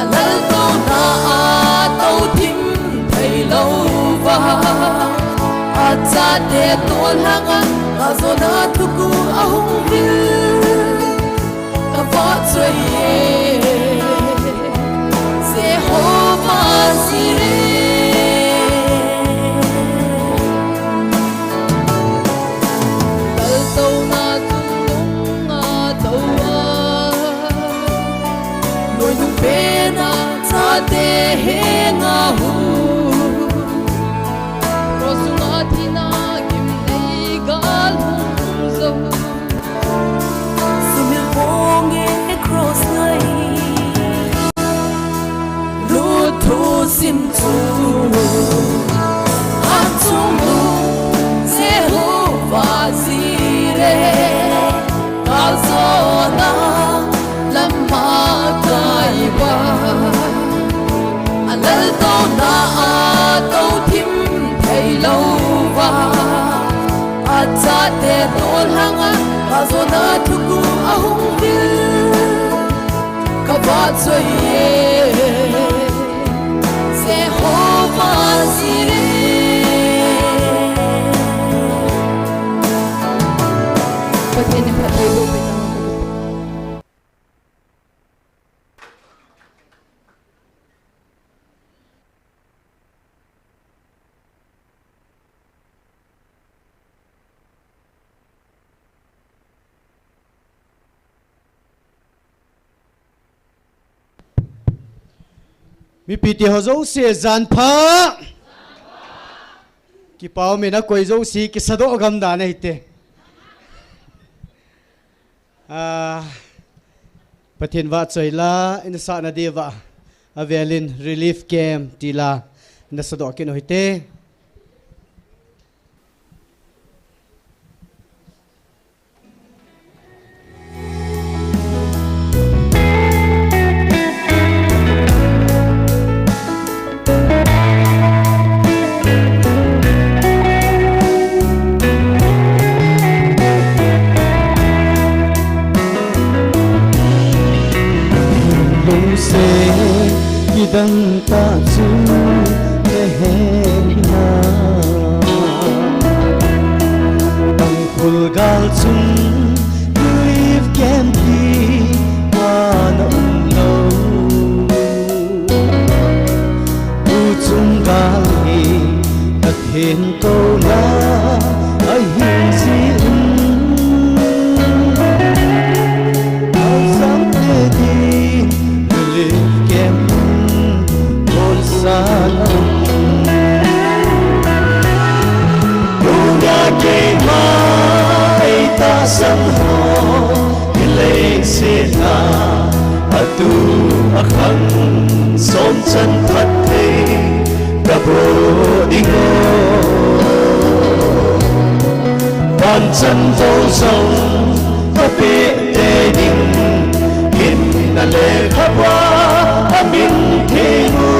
S12: Alal to na tau tim thai lova Acha te to langa Kazona thuku ahung vil Kavatsoye Jehovah Jireh
S1: dal tâu na tung nung na tâu a
S12: Nuôi nung pena cha te he nga hu
S1: rosu na thina kim nei gal hung zo
S12: Simil bong e cross ngai Lu thu sim chu Hát chung lu Jehovah Jireh Kazona lama kaiba Alal to na tau tim thai lova Acha te to langa Kazona thuku ahung vil Kavatsoye Jehovah Jireh
S1: pathen ni phathe go pe ta
S3: mi piti ho zo se zan pha ki pau me na koi zo si ki sado gam da nei te pathin wa choila in sa na dewa avelin relief camp tila na sado ke no hite
S9: Bulgal chung Live Campi Wana Umlo U chung gali At hin ko la Ay hin si Al sang te di Live Campi Bol salam ta sang ho ilay sila atu akhang som chan phat the kabo dingo ban chan vô song pe te ding hin na le khawa amin thenu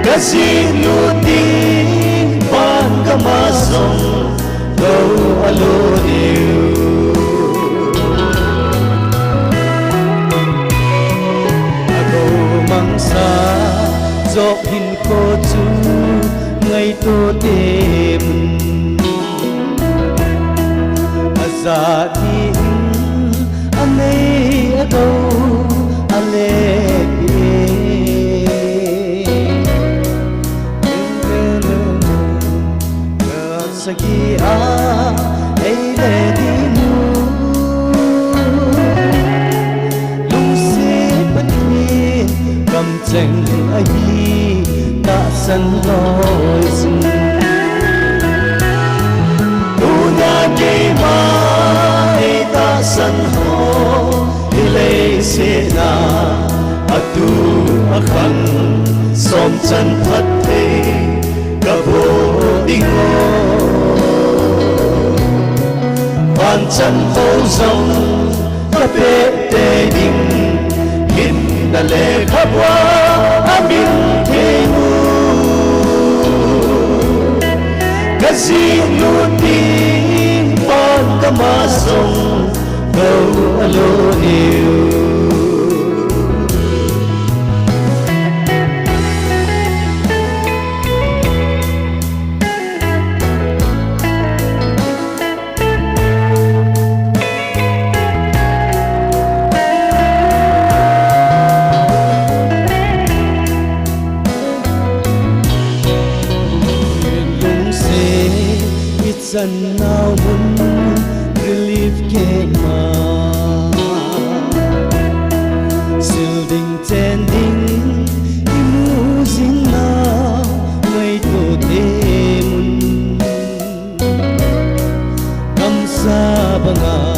S9: kasi lutin ban kamasong go alone you Ako mangsa dọc hin ko chu ngày to đêm Aza di ane ako ale Sagi a ay le di nu lung se pati cầm cheng ai ta san loi sun tu na ke ma ay ta san ho ile se na atu akhang som chan phat the kabo dingo ban chân vô dòng có bê tê đình hin na lệ khắp hoa amin thế ngu cái gì luôn đi ban cả mà sông đâu alo yêu dân nào muốn relief kê mà siêu đình trên đỉnh imu zin nào ngày tổ đêm cầm sa banga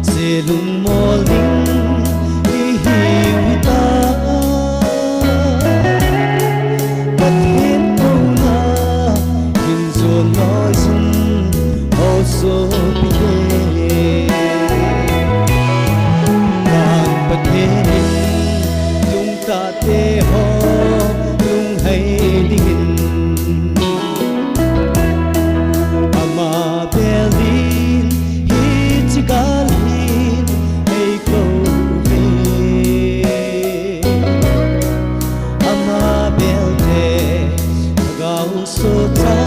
S9: se lung mol ding hiu ta but him na in zone noise so bige ban pathe lung ta te ho lung hai ding ama belin hi chigalin ei ko ve ama belte gau so ta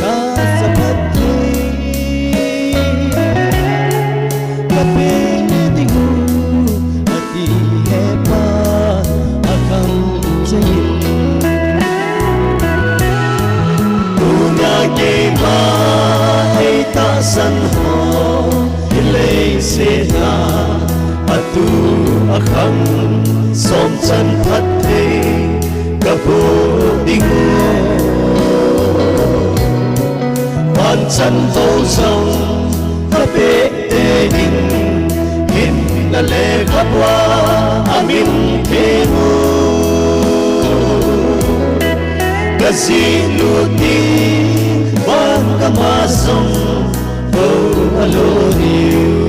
S9: na sapat san ho ilay se na atu akhang som chan phat the kabo dingo ban chan vô song ka pe te ding hin na le khabwa amin the mu kasi luti ban kamasong oh, alone you.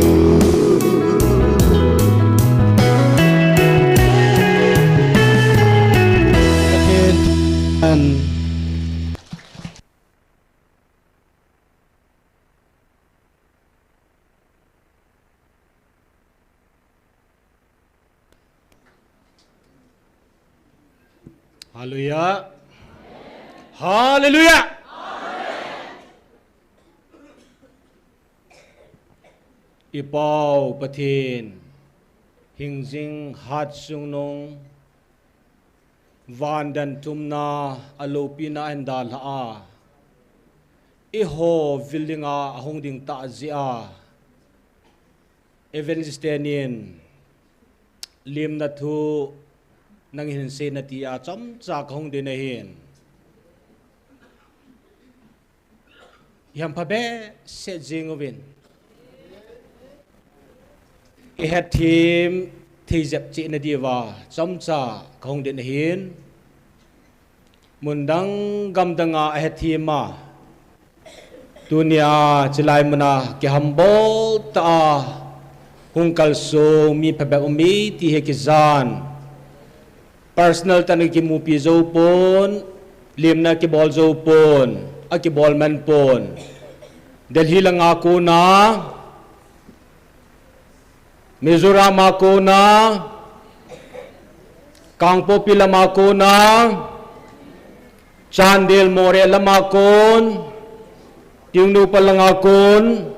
S5: Hallelujah. Hallelujah. Ipau pathin hingjing hat sung nong van dan tumna alopina endal ha iho vilinga ahong ding ta zia evangelistanian lim na thu nang hin se na ti a chom cha khong de na hin yam pa be se jing ovin I had team thì dẹp chị na đi vào trong cha không đến hiến muốn đăng gam đăng à hết team mà dunia chỉ lại mình à cái humble ta hung kalso mi pa ba umi ti he kizan personal tan ki mu pi zo pon lim na ki ball zo pon a ki ball man pon delhi lang ako na Mizoram ako na, Kangpo Pilam ako na, Chandel Morelam akon, Tingnu palang akon,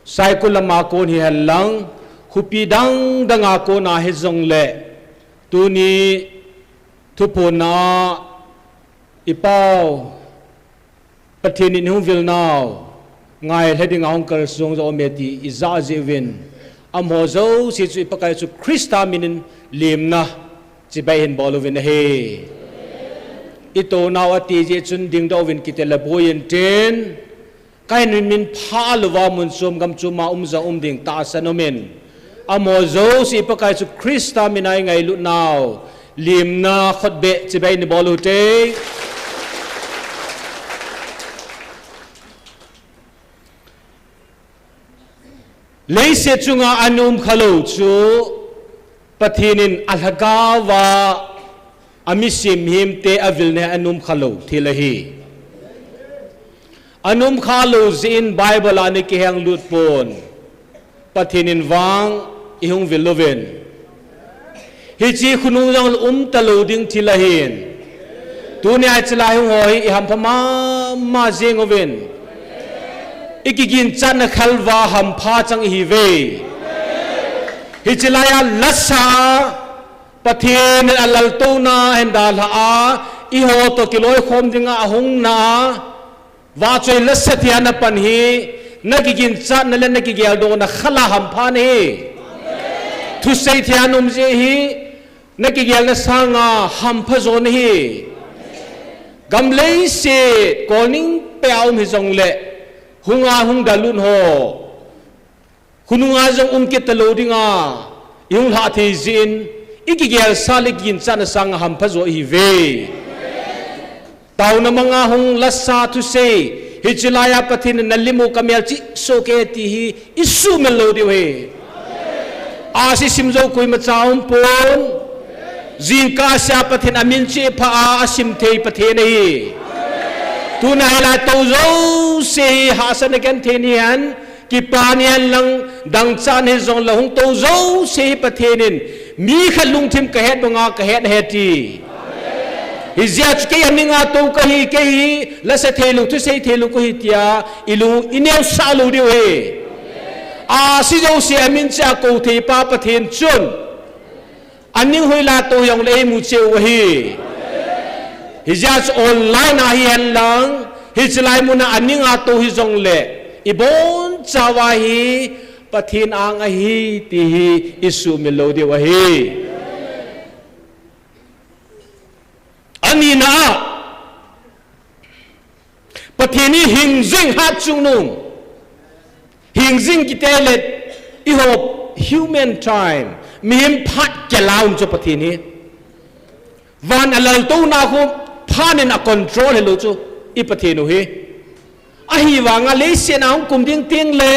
S5: Saiko lam akon hihalang, Hupidang dang ako na hizong le, Tuni tupo na ipaw, Patinin hong Vilnao, Ngay heading ahong kalsong sa ometi, Izazivin, Amhozo si chu ipakai chu Krista minin limna chibahin bolovin he ito nawati je chun ding dovin kitela boyen ten kain min phalwa mun som gam chuma umza ding ta sanomen amhozo si ipakai chu Krista minai ngai lu naw limna khotbe chibahin bolute Leise chunga anum khalo chu pathinin alhagawa amisim himte avilne anum khalo thilahi anum khalo zin bible ani ki hang lut pon pathinin wang ihung viloven hichi khunu jang talo ding thilahin tunia chlai hung hoi iham phama ma jengoven ikigin chan khalwa ham pha chang hi ve hichilaya lassa pathin alal to na hendal ha iho to kiloi khom dinga ahung na wa choi lassa thiana pan hi nakigin chan na le nakigel do na khala ham pha ne thu sei thianum je hi nakigel na sanga ham pha zo ne hi gamlei se koning peaum hi jong le hunga hung dalun ho hununga jong ke talodinga yung ha thi zin ikigel saligin chan sang ham phazo hi ve taw na mga hung lassa tu se hijlaya pathin nalimu kamel chi so ke ti hi isu melodi we asi simzo koi ma chaum pon zin ka sha pathin amin che pha asim thei pathe nei tuna ila tozo se hasan again thenian ki panian lang dang chan he zong lahung tozo se pathenin mi khalung thim ka het nga ka het heti hizat ke aninga to ka hi ke hi la se thelu tu se thelu ko hitia ilu inel salu de we a si jo se amin cha ko the pa pathen chun aning hoila to yong le mu che wa hi hijaz online ahian lang hijlai muna aning ato hizong le ibon chawa hi pathin ang ahi ti hi isu melodi wa hi ani na pathini hingjing hat chungnung hingjing kitelet I hope human time mihim phat kelaum cho pathini van alal to na ko phanin a control hello chu ipathenu hi ahi wanga le sena kum ding ting le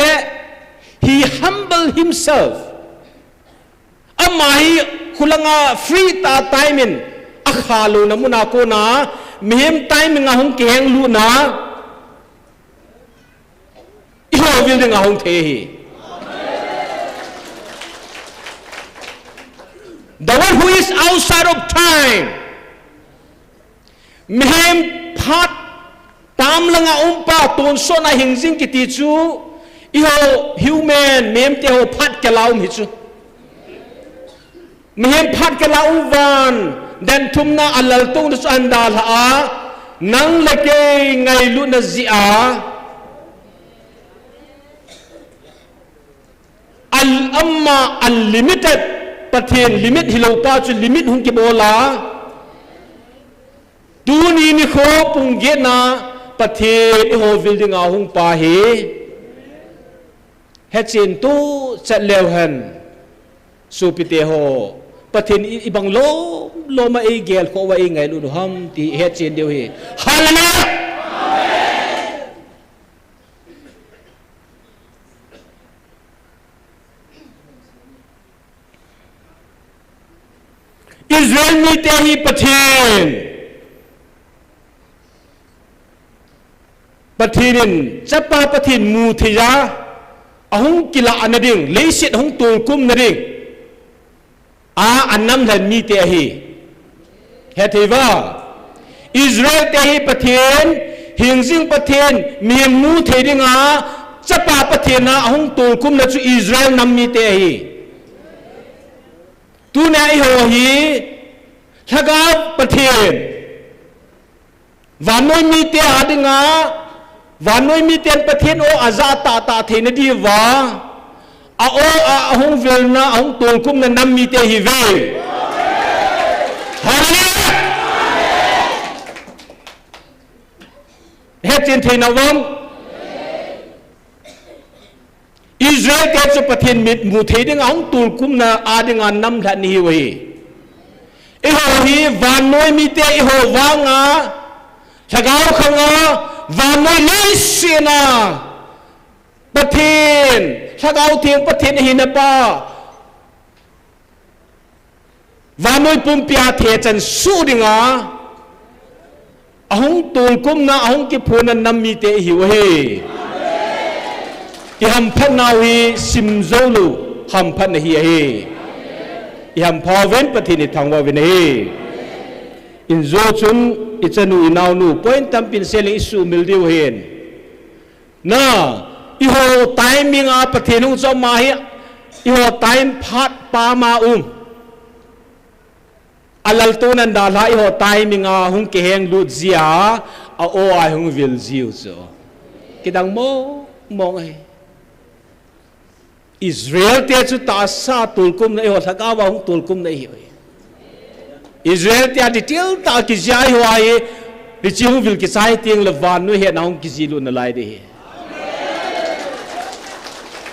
S5: he humble himself amai khulanga free ta time in akhalu namuna ko na mihim time nga hong keng lu na iho wil nga hong the hi the one who is outside of time mihim phat tam langa umpa ton so na hingjing ki ti chu iho human mem te ho phat ke lau mi chu mem phat ke lau van dan thumna alal tung su andal ha nang leke ngai lu na zia al amma unlimited pathen limit hilo pa chu limit hung ki bola tu ni ni kho pung ge na pathen ho building a hung pa he chen tu chat lew han su pite ho pathen ibang lo ma e gel ko wa e ngai lu ham ti chen deu he hallelujah Israel mi te hi pathin chapa pathin mu thiya ahung kila anading leisit hung tul kum nading annam than mi te hi hetiva Israel te hi pathin hingzing pathin mi mu thedinga chapa pathina ahung tul kum na chu Israel nam mi te hi tu na i ho hi thaga pathin vanoi mi te adinga vanoi mi ten pathin o azata ta theina di wa a o a hung velna hung tol kum na nam mi te hi ve hallelujah he chen theina wam Israel te chu pathin mit mu theding hung tol kum na adinga nam than hi we e ho hi vanoi mi te e ho wanga thagau khanga vanoi lai sina pathin thagau thieng pathin hina pa vanoi pumpia the chan su dinga ahung tul kum na ahung ki phuna nam mi te hi we i ham phan naw hi sim zolu ham phan hi he i ham phawen pathin ni thangwa wen he in zo chun ichanu inaw nu point tampin selling isu mildiu hen na i ho timing a pathinung cho ma hi i ho time phat pa ma alal tunan da la i ho timing a hung ke heng lut zia a o ai hung vil ziu cho kidang mong ai Israel te chu ta sa tulkum na i ho thaka wa hung tulkum na hi Israel te detail ta ki jai huai ri chi hu vil ki sai tiang la van nu he naung ki ji lu na lai de he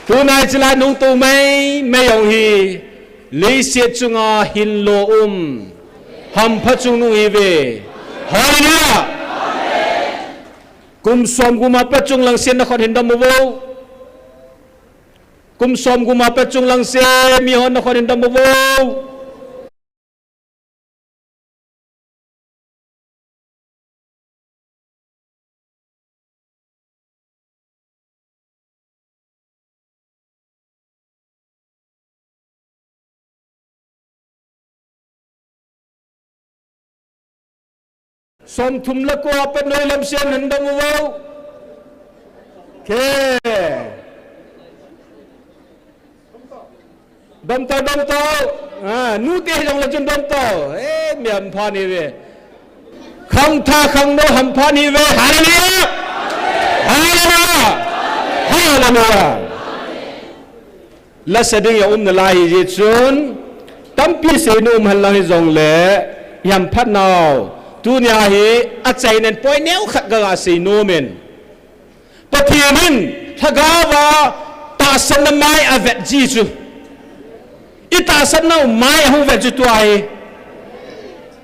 S5: tu nai chila nung tu mai yong hi le se chunga hin lo ham pha chung nu hi ve hallelujah kum som guma pa chung lang sen na khon hin dam wo kum som guma pa chung lang se mi hon na khon hin dam wo som thum la ko apat noi lam sen handam wo ke dom to nu te jong la chun dom to miam pha ni ve khang tha khang no ham pha ni ve hallelujah hallelujah hallelujah la sading ya na lai ji chun tampi se nu man la jong le yam phat naw tu nya hi a chai nen poi neu khat ga se no men pathianin thagawa ta san mai a vet ji chu ita san nau mai hu vet chu tu ai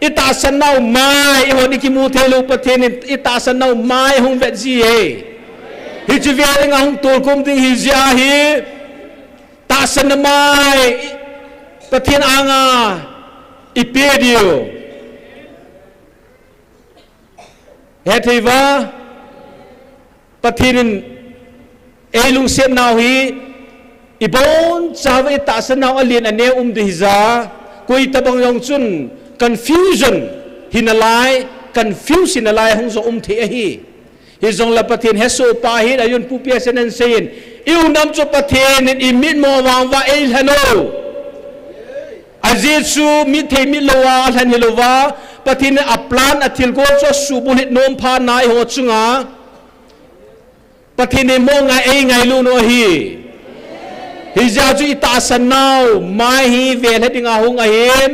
S5: ita san nau mai ho ni ki mu thelu pathianin ita san nau mai hu vet ji he hi chi ve nga hung tul kum ding hi ja hi ta san mai pathian anga ipedio hetiva pathirin elung sem naw hi ibon chawe ta san naw alien ane de hiza koi tabang yong chun confusion hinalai confuse hinalai hong so the hi hi zong la pathin heso pa hi ayun pu pia senen sein yêu nam cho bát thiên nên imit mo wang wa el hano ajesu mit the mit lowa han helova bát thiên aplan athil go cho subulit nom pha nai ho chunga bát thiên mo ngai ngai lu no hi Hija ju ita sanau mai hi vel he dinga hung ahin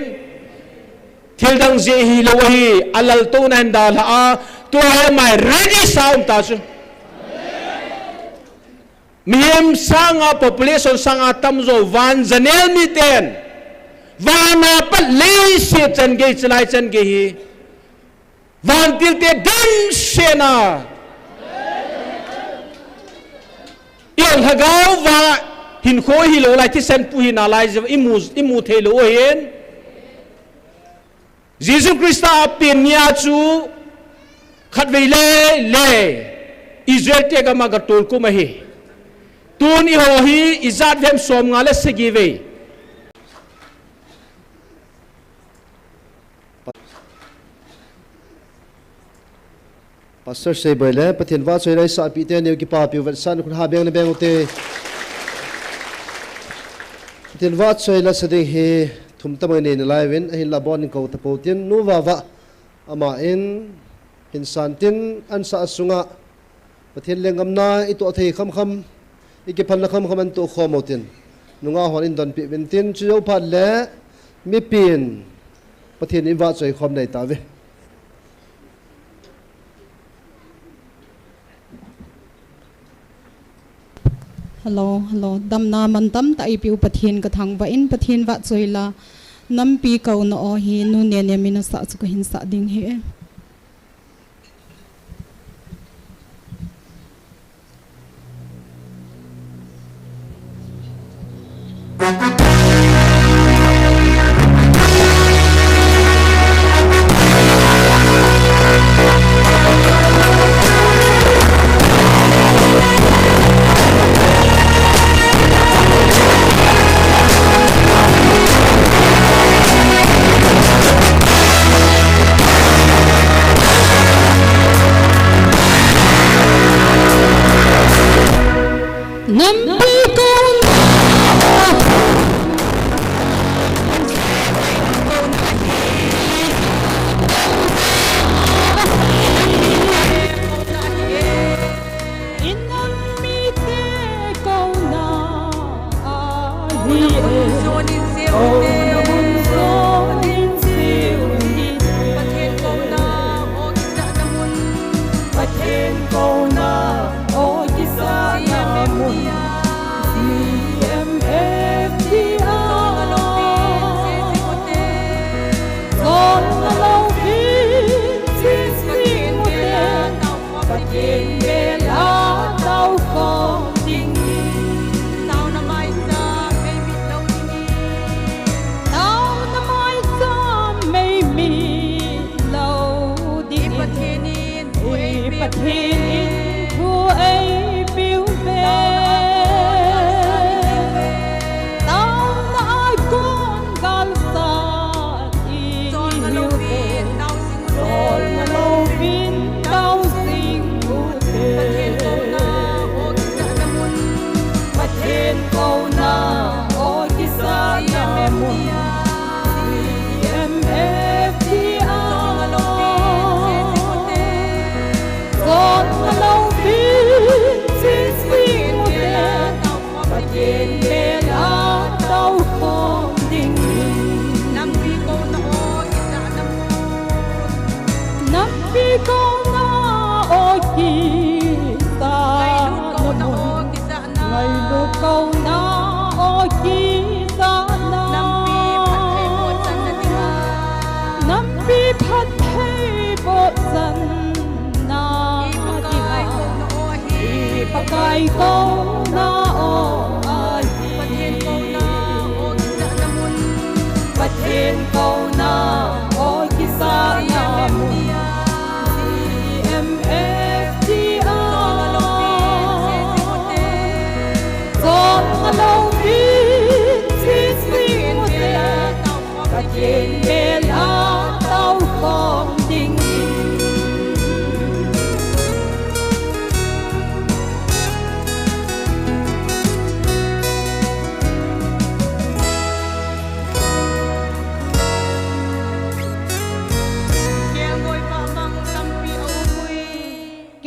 S5: thil dang je hi lo hi alal to nan dal a to hai mai ready sound ta su miem sanga population sanga tamzo van zanel miten vana pat le se chan ge chlai chan ge hi van til te dan sena il hagau va hin khoi hi lo lai ti sen pu hi na lai imu the lo hen Jesus Christa pin nia chu khat ve le Israel te ga ma ga tol ku ma hi tun i ho hi izat vem som nga le se gi ve
S3: Pastor say bele pathian wa choi rai sa pi te ne ki pa pi wer san khun ha beng le beng te tin wat soi la sading hi thum tamai ne lai wen hin la bon ko ta po tin nu wa wa ama in hin san tin an sa sunga pathian lengam na ito thei kham kham iki phan la kham kham an to kho mo tin nunga hon in don pi ben tin chu yo phat le mi pin pathian in wa choi khom nei ta ve
S15: Hello, damna mantam ta ipiu pathian ka thang ba in pathian wa choila nampi kau na o hi nu ne ne mina sa chu ko hin sa ding he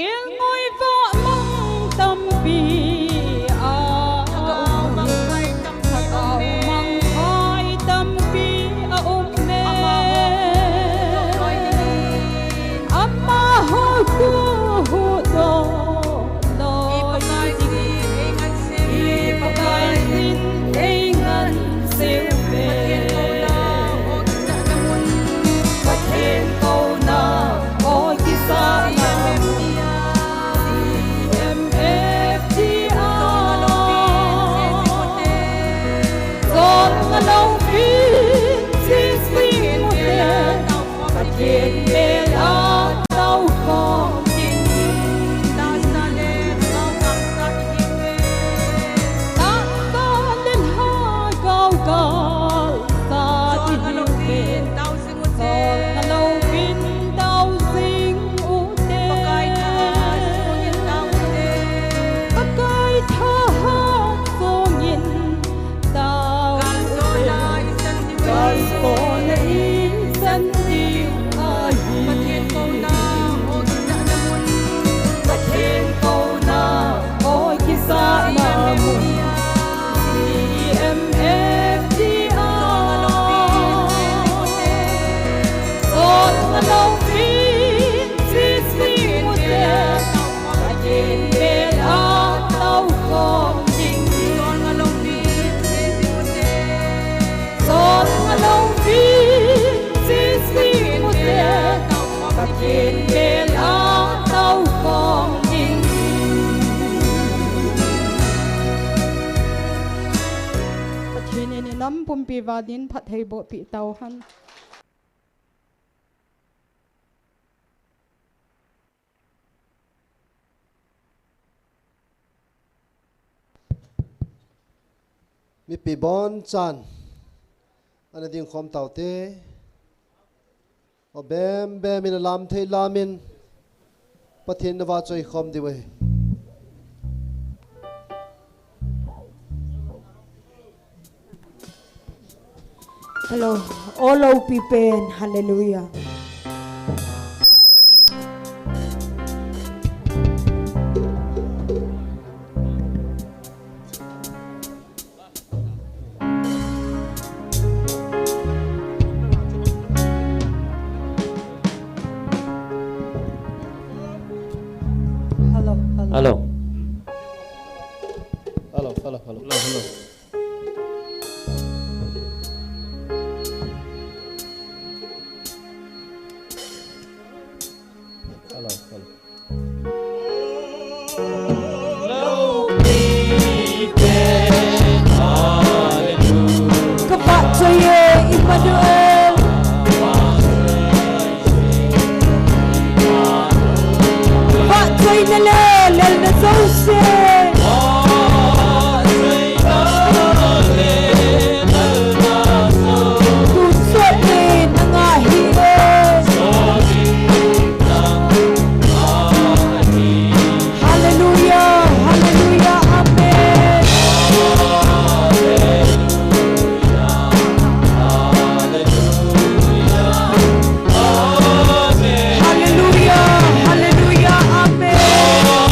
S15: Kiel ngôi võ mong tâm bì mong khói tâm bì mê amma hô cu hô đô lôi y pakai sin ei ngân siêu về bắt thêm câu na ôi kisa lâu phim xin xin một đêm và thiên mê lá đau khổ tình ta xa lên sao càng xa tình mê ta xa lên hoa cao cao xa tình mê còn lâu phim đau sinh u tê bắc cái thơ hát vô nhìn đau có lấy dân đi ai bắt thiên câu na ôi khi xa mà muốn em đi ôi lâu phim xin một đêm bắt thiên mê lá đau khổ tình lâu phim xin một đêm bắt thiên mê lá đau khổ tình bắt thiên này nắm bùm bì và đến phát hay bộ bị tàu hắn
S3: mi pi bon chan anh tiếng khom tàu te ở bem bem in lam thei lamin pathin na choi khom di we
S4: Hello, all people, hallelujah.
S7: Hello.
S3: hello hello hello
S4: Kepak saya Immanuel. Kepak saya nalel na zose. Hallelujah, amen.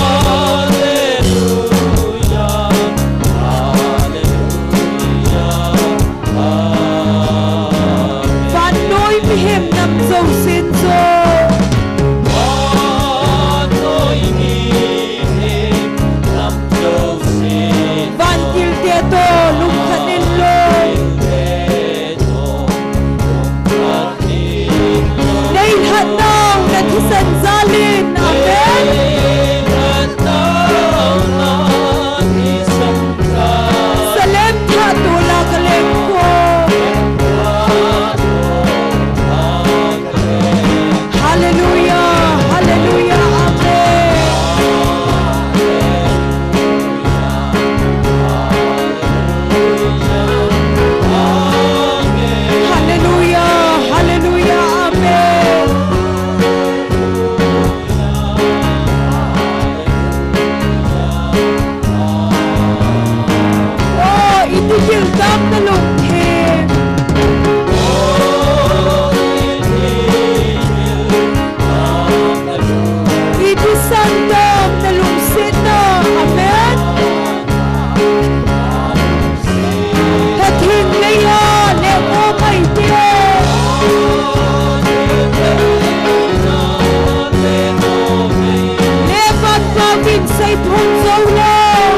S4: phong dấu lên.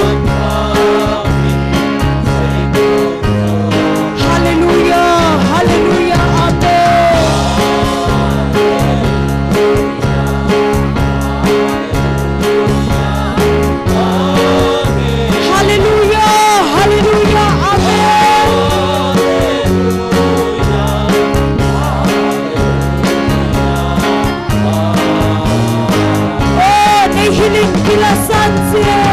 S4: Hallelujah, hallelujah, amen. Hallelujah, hallelujah, amen. Oh, may hiling kilasan siya.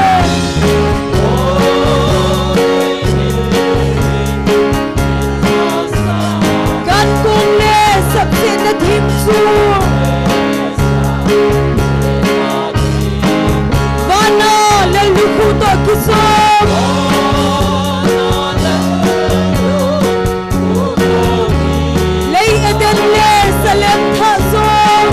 S4: Gan kong le sab se na thim su. Vana le lukhu to kisom. Lei eden le salem tha som.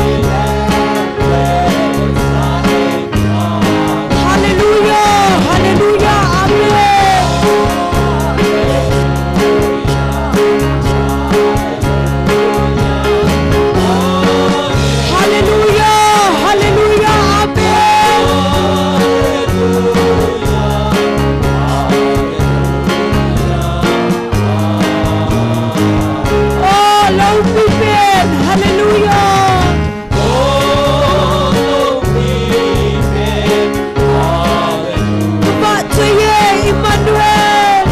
S4: Hallelujah, hallelujah, amen. Hallelujah, hallelujah, amen. Oh, Lord, we beg, hallelujah. Bapak Jaya Emmanuel.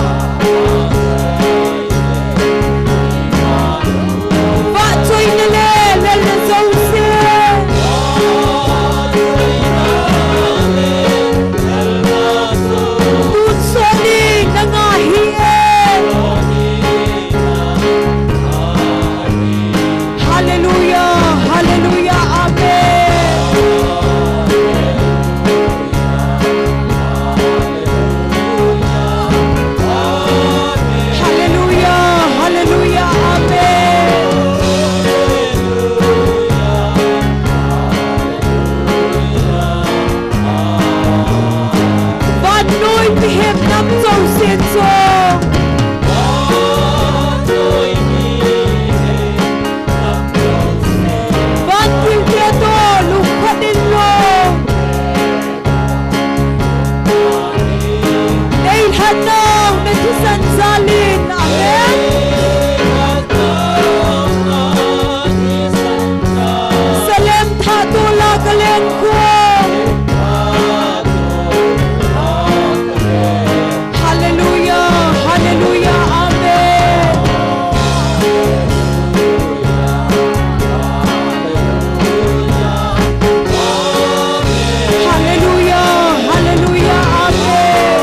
S4: Bapak Jaya Nele Nele Zausi. Tut Soni Nangahi. Hallelujah, hallelujah, amen. Hallelujah, hallelujah, amen. Van nuôi bị hiệp năm dầu xiên sông. Van kiêu kia tô lục phát đến lô. Đây hẳn nào nên thi sân gia linh, amen. Salem tha tu la kalen ko. Hallelujah, hallelujah, amen. Hallelujah, hallelujah, amen.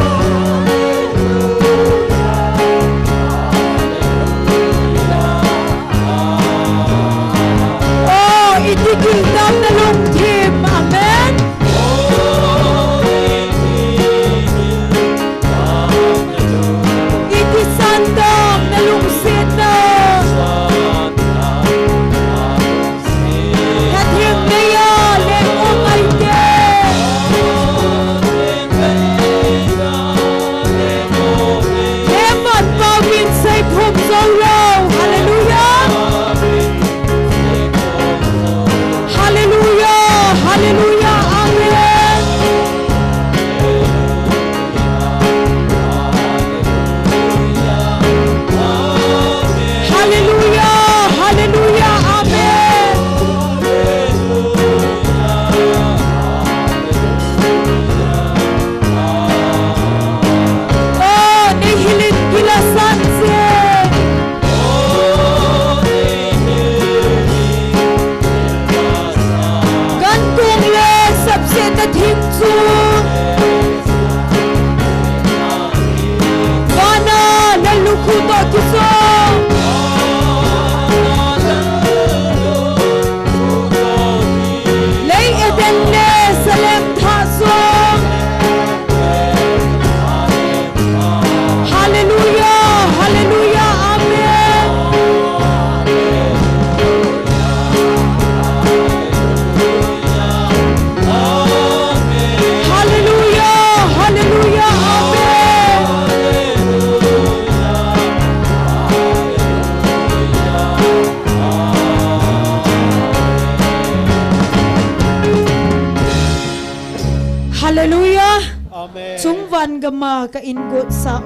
S4: Hallelujah.
S3: Amen.
S4: Chúng văn gama ka ingot sa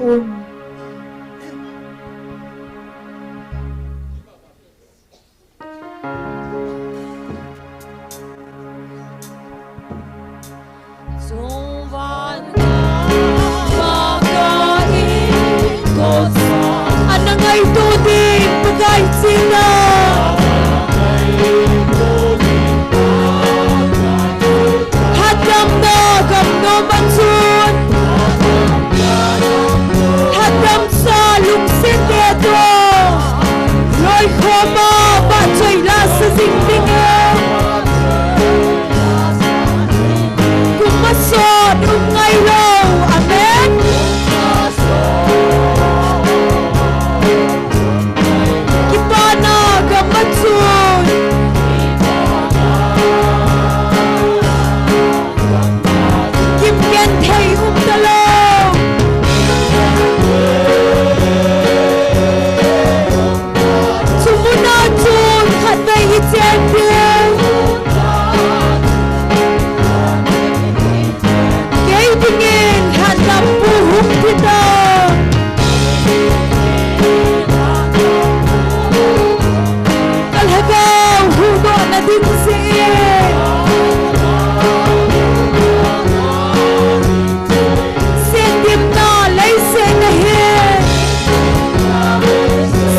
S15: Chúng văn gama ka ingot sa
S4: Anang ay tuding pagay sila. Hadam na gamno mansun. Hadam sa luksin dedo. Loy khoma ba choy la sa zingdinga. Kumasod ungay lo. Amen. Kipana gamatsun. Kimgen thay umdalaw. Sumunatun katay itendin. Kay dingin hanap buhok kita. Kalhagaw hugo na din siin. Sendim na lay senahin.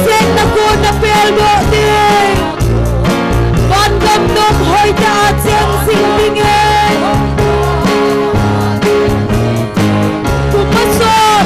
S4: Sen na ko na pelgo din. Bandam nom hoy taat siyang singdingin. Kumasod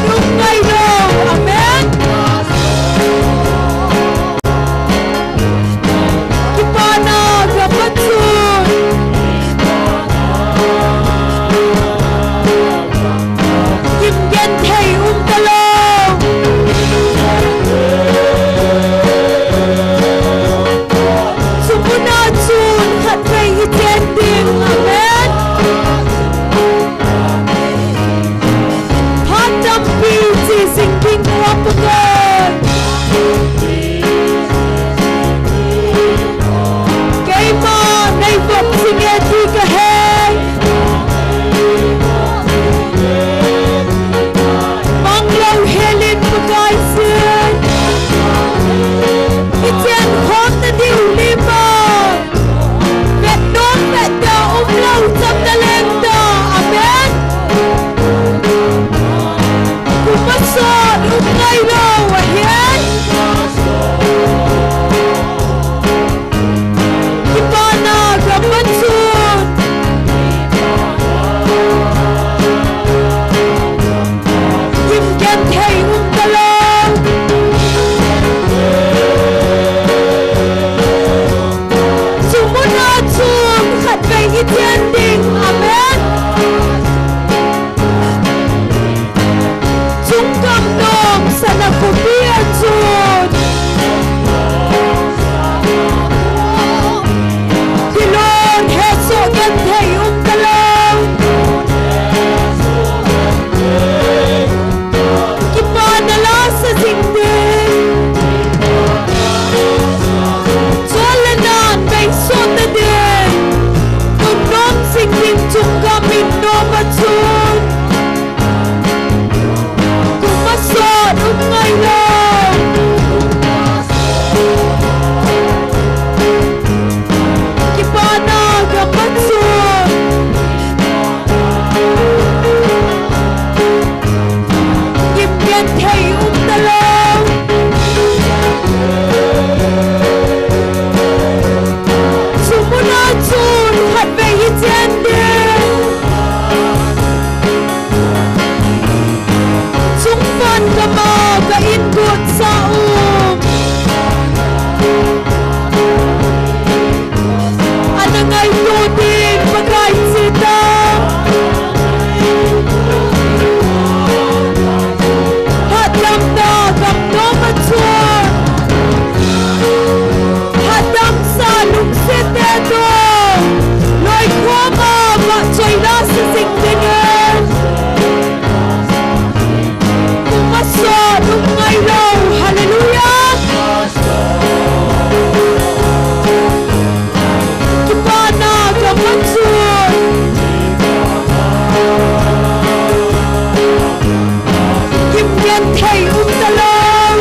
S4: thầy ta long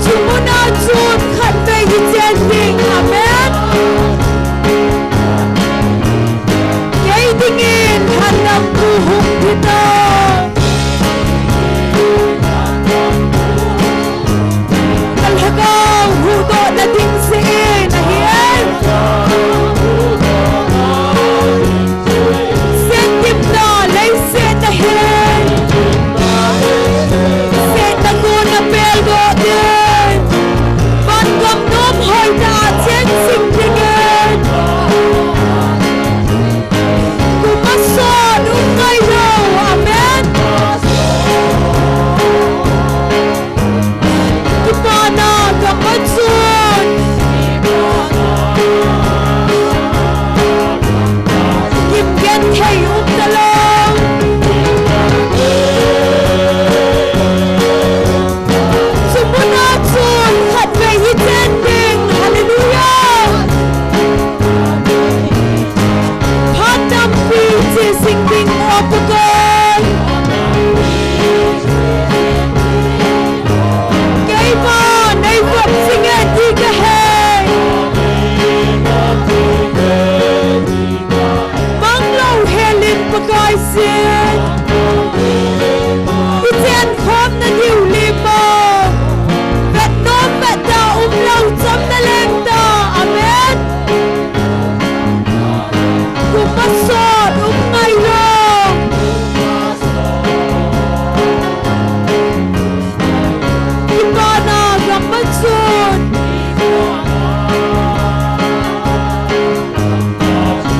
S4: chúng muốn ăn chuột khát về như trên đỉnh amen cái tình in hàn năm cu hùng thì ta al hagaw hudo na ding siin ahiyan sen tim na lay sen ahiyan sen na ko na pelgo din ban gam nom hoy na chen sing dingen kumason ungay lo amen Ipana kamatsun Kim gen thầy talong Sumuna tsun khat về hi ten ding hallelujah Phat nam pi chi sing ding opagon Cây mà nay vật sinh em đi cả hè Mang lâu hè lên bà gai xin Đi trên khóm na nhiều lì mơ Vẹt nôm vẹt ta lâu chấm na lên ta Amen Cùng mắt sọt ngay lòng Ipana gamatsun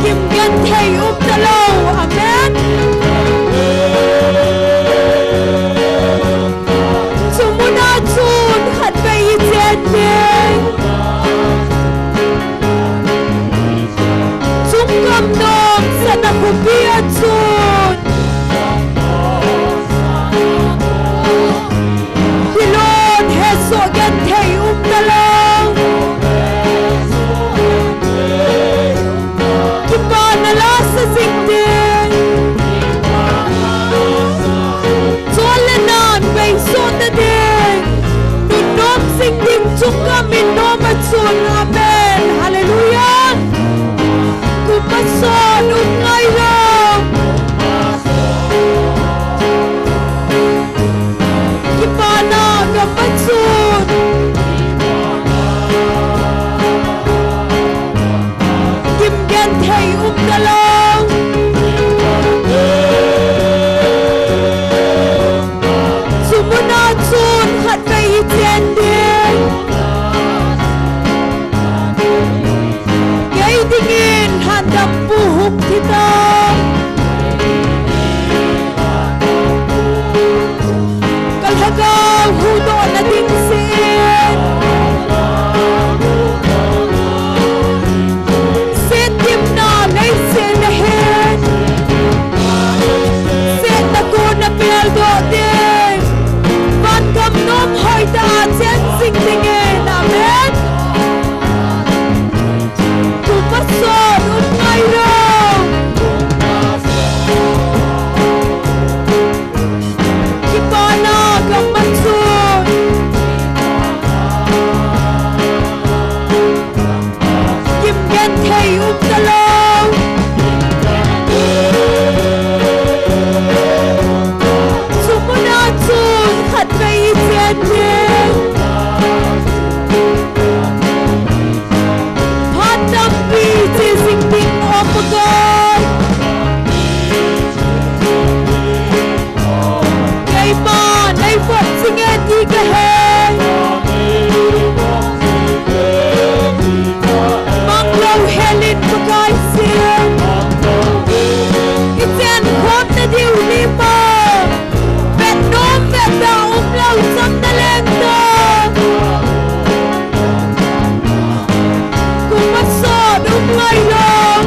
S4: Kim gan thầy talong amen Sumuna chun khat bay chen ding Chung kam nom sana khupia chun Hilon heso gan thầy talong Kipa na la sa singding Solenan bay son na ding Nunom singding chung kami nom at sun amen hallelujah Kumason ungay lang Ipana gamatsun Kim gen thầy talong Sumuna chun khat về chen ding Cái tình in hàn đập pu hục thì ta Kal hagaw hudo na ding siin Sen tim na lay sen ahen Sen na ko na pelgo din Van gam nom hoy ta chen sing dingen amen Kumason ungay long Ipana gamatsun Kim gen thầy talong Sumuna chun khat về chen ding Phat nam pi chi sing ding opagon Cây mà nay vật sinh em đi cả hè Mang lâu hè lên bà gai xin Cái chen khóm na điều li mơ Vẹt nôm vẹt ta lâu chấm na lên ta Cùng mắt sọ đúng ngay lòng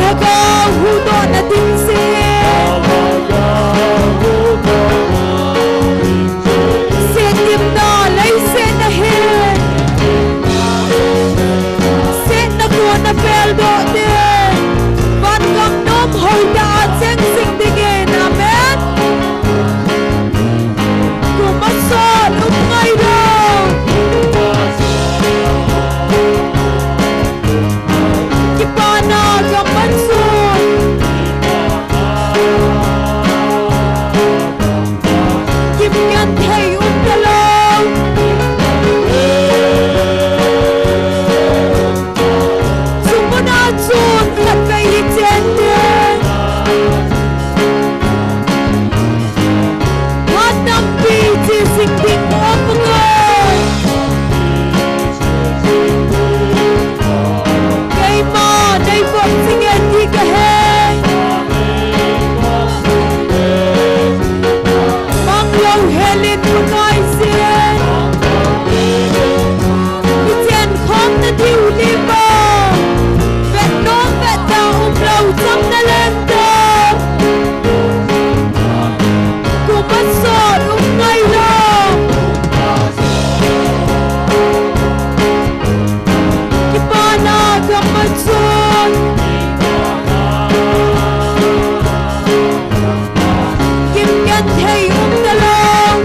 S4: Alaga hudo na dinse Setim na lay se na he Set na ko na peldo de Van gam nom hoi da seng sing digin amen Kumasol umay do Kipana gamansun Kipkan thay umdalaw Sumunatsun at kay itenden At ng piti singting mo apagay Kay ma day boxingen di kaheng Manglaw helin pagay sin Itien khom na diw lima Vet nong vet na umlaw sam na lenta Kumasol umay lang Kipana gamatsun Kimgan thay umdalaw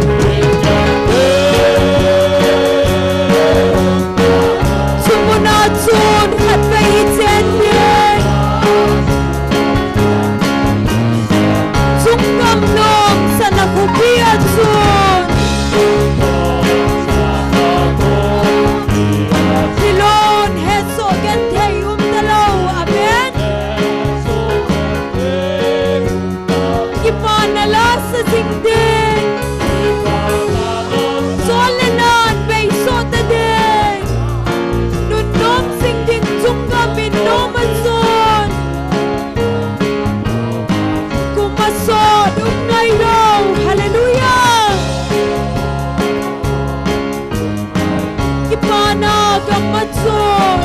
S4: Sumunatsun at may itenden Sungkam nong sa nakubiatsun Silon heso gan thay umdalaw amen Kipanala sa singding Solenan bay sotadeng Nunom singding sungkam inomansun Kumasod umay raw hallelujah Kipana gamatsun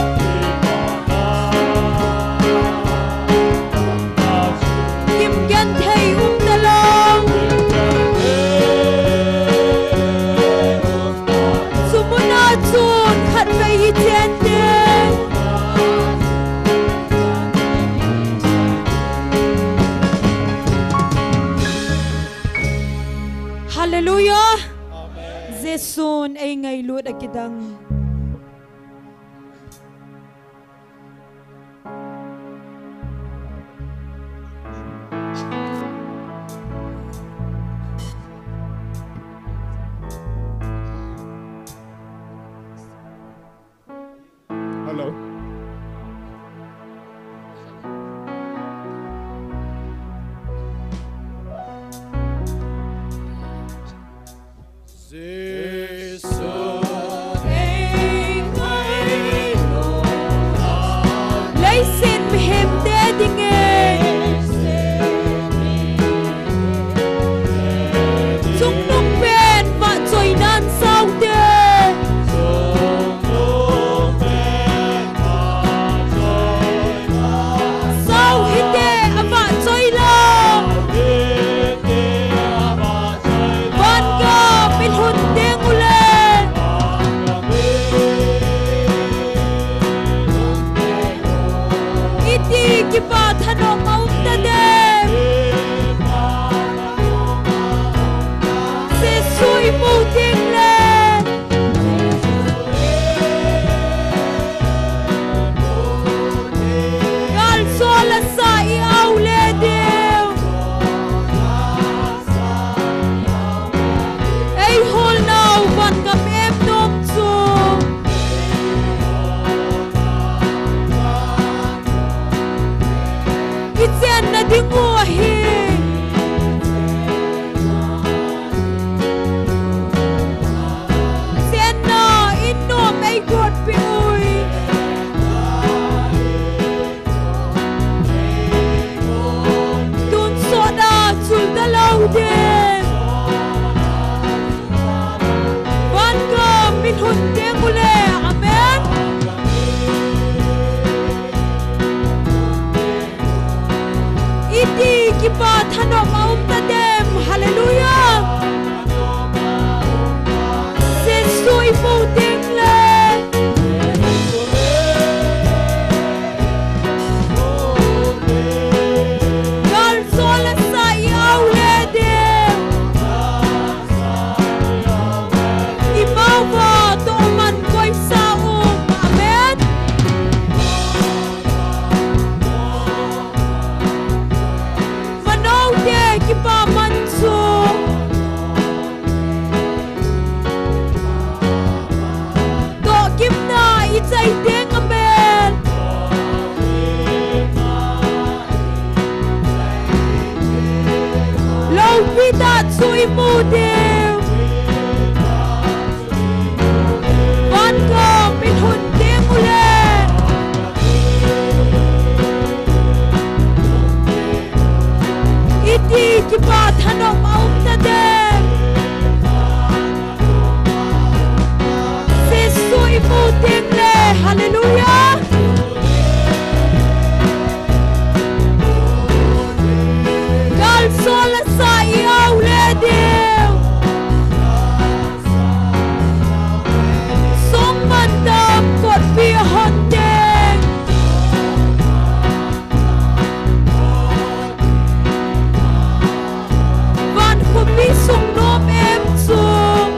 S4: Kimgan thay umdalaw Sumunatsun at may itenden Hallelujah Zesun ay ngaylud akidang
S13: Hello. Laysin mihim dedingen Sung nung pen va choy nan sao de Sao hite ava choy la Van ga min hun deng ule Iti kipa thanong maut ta dem Se sui mu ding le Gal sola sa i au le deu Ei hol now van kam em nom chu Itsen na dingo hi Sen na inom ay god pi ui Dun soda chul dalaw dem Van ka min hun deng ule amen
S4: ki pa thano maum ta dem hallelujah se sui pu ting le gal sol sa yaw le dem imaw ba to man koi sa amen manaw de ki pa man su to kim na i chai deng amen lo pi ta chui mu dem van ko min hun deng ule iti ki pa thano maum ta dem se sui mu deng le hallelujah gal sol sa yaw le dem song man dam kot pi hon deng van ko pi sung nom em sung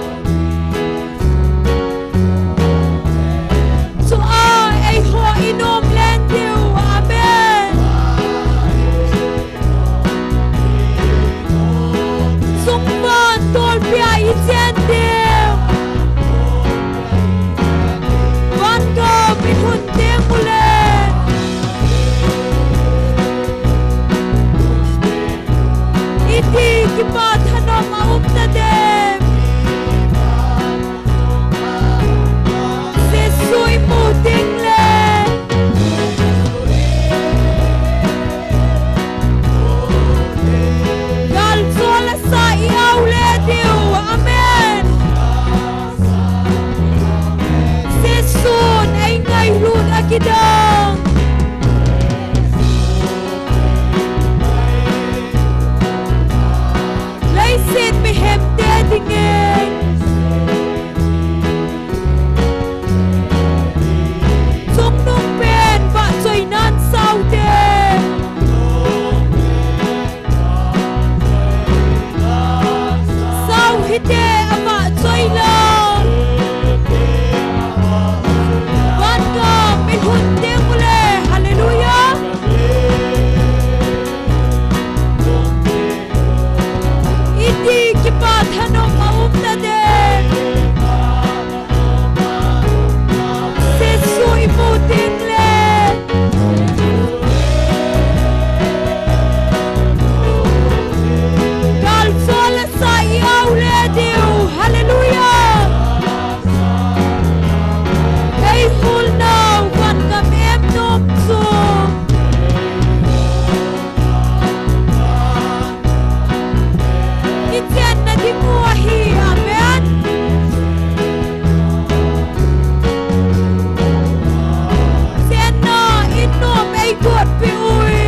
S4: so ai ho inom len diu amen sung van tol pia i chen diu van ko mi hun deng ule iti ki pa thano maum ta dem se sui mu ding le gal sol sa yaw le diu amen se sun ai ngai lut akidang lấy xin mi hem te ding en sung nung pen va choi nan sau te sau hi te ama choi lo van ko min hun te mule hallelujah iti ki pa thano maum ta de se sui mu ding le gal sol sa yaw le diu hallelujah hey full now van kam em nom su Itian na di mua hi, amen. Sen na inom ay gut pi ui.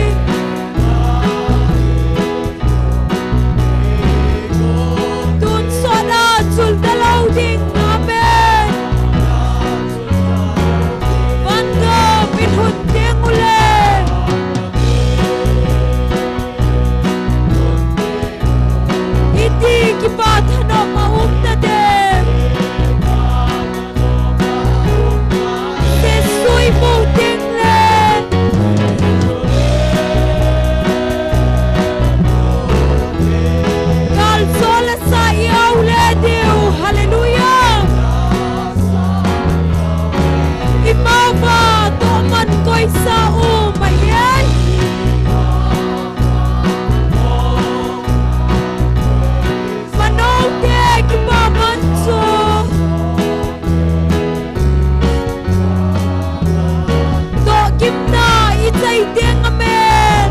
S4: Tun so na sul dalaw ding, amen. Van go min hun ding ule. Iti ki pa thano maum ta dem se sui mu ding le gal sol sa yaw le diu hallelujah imaw ba to man koi sa mayen manaw te ki pa man su to kim na i chai deng amen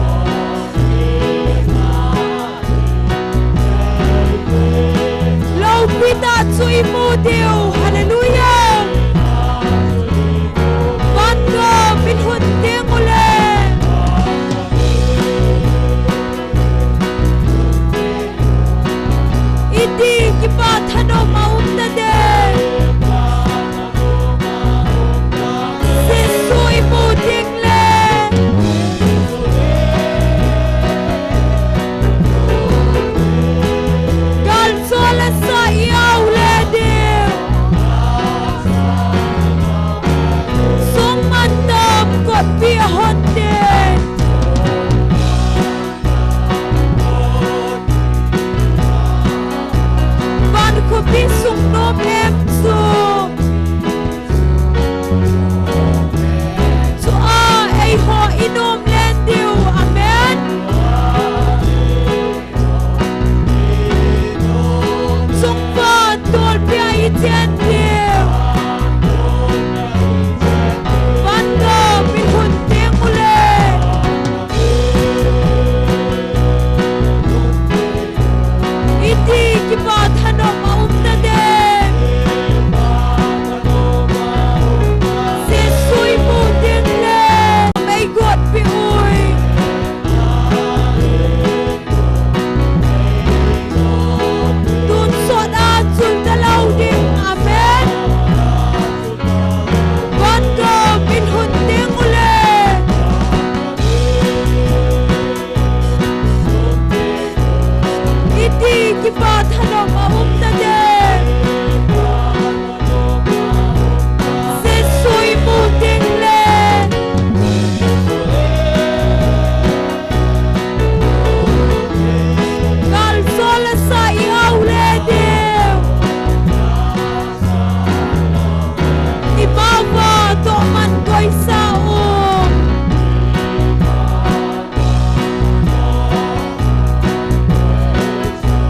S4: lo pi ta chui mu diu hallelujah van go min hun deng ule
S15: hunting Van ko bisung nom em su So ay ho inom len diu amen Sung pa tol pia itian diu Van ko min hunting ule Iti kipat hanok maum na din Sisui mo din len May God pi uy Dun sot at sul dalaw din amen Van ko min hunting ule Iti kipat hanok maum na din Sisui mo din len Kalsola sa iaw lediw Ibawa to man ko'y saom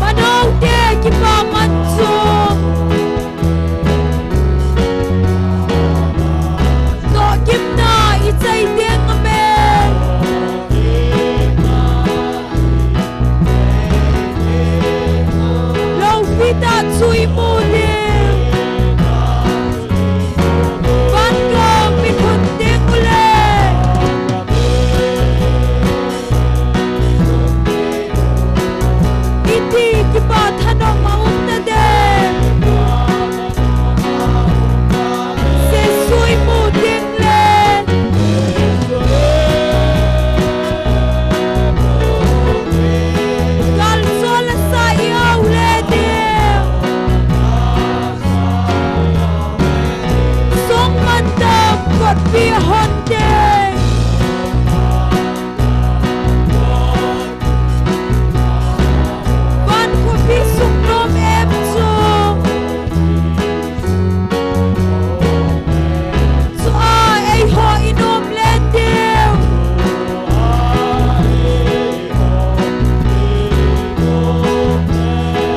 S15: Manaw de kipaman sum To gimna itsay ding amen Law pita tsui mo lim Van ko min hunting ule Iti kipat hanok maum na din Sisui mo din len Kalsola sa iaw lediw Song mandam kot pi hunting Van ko bisung nom em sung So ay ho inom len diw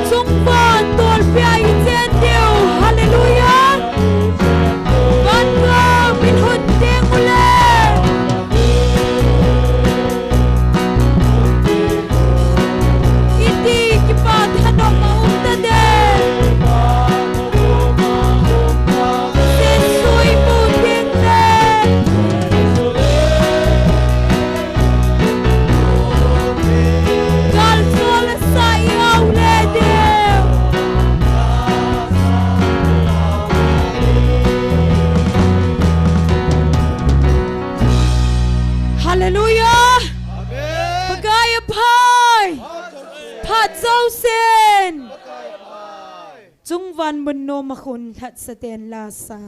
S15: Sung pa tol pia iten diw Hallelujah Van ko min hunting ule Iti kipat hanok maum na din Sisui mo din len Kalsola sa iaw lediw Hallelujah Pagaya pai Pat zau sen Chung van mun no makun that sa ten la sa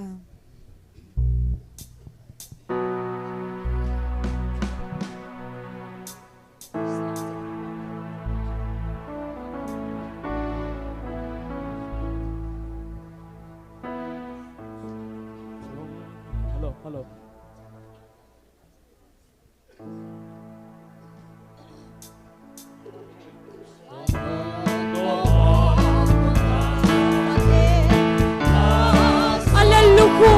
S8: Hello.
S15: Aleluya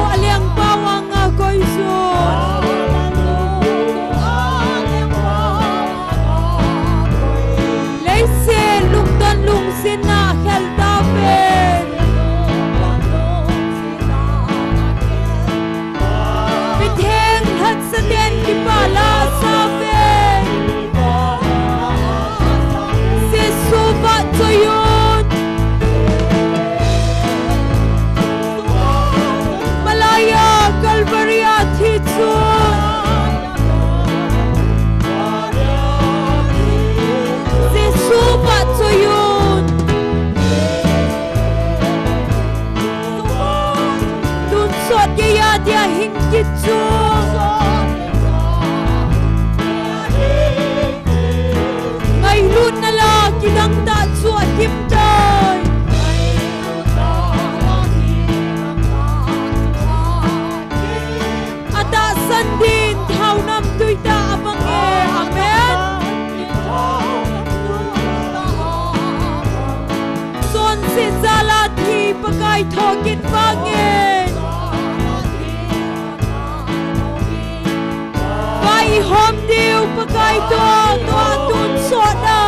S4: pakai tua tun soda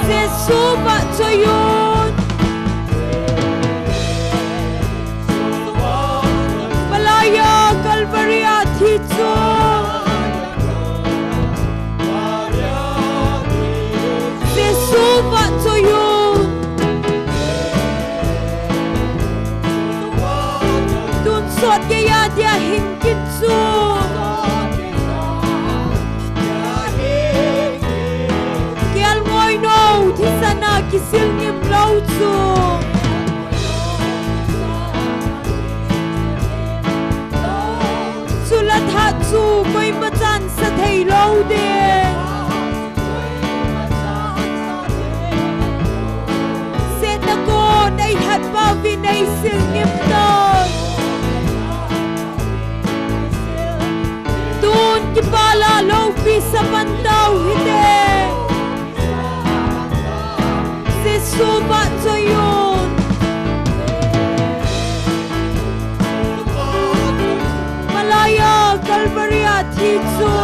S4: Jesu ba choyun Malaya Calvary athichu Jesu ba choyun tun sot ke ya dia hingkit chu Kial ngoi no thi sana kisil ngim lau chu Sulat ha chu koi machan sa thei lau de Se ta ko nei hat ba vi nei sil ngim ton Tun ki pala lo pi sa pandau hite Jesu ba choyun Malaya Calvary athichu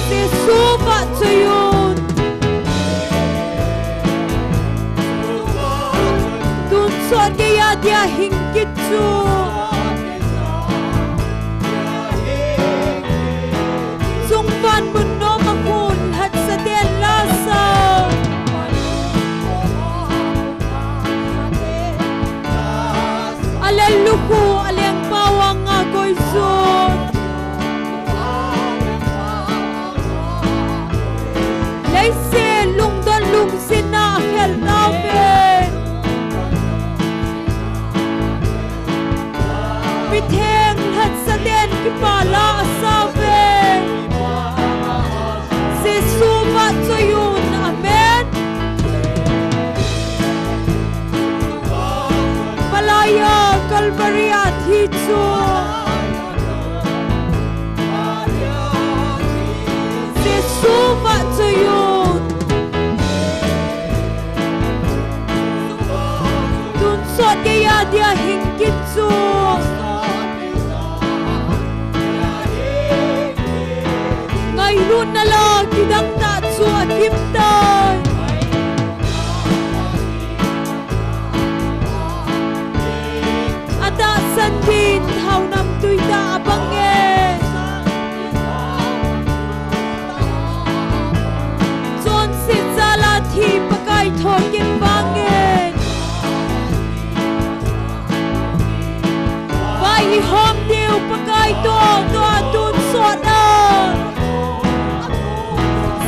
S4: Jesu ba choyun Tun sot ke ya dia hingkit chu Sung van mun no makun hat sa den lasa Aleluku aleng bawang agoy sun Leise lung don lung sina hel naven Bitheng hat sa den ki pala asaven Jesu ba choyun amen Malaya Calvary athichu Jesu ba choyun tun sot ke ya dia hingkit chu Ngai run na la kidang ta chu athim tai Ata san din hau nam tui ta bange Chon sit zala thi pakai thokin bange Vai hom diu pakai to tun soda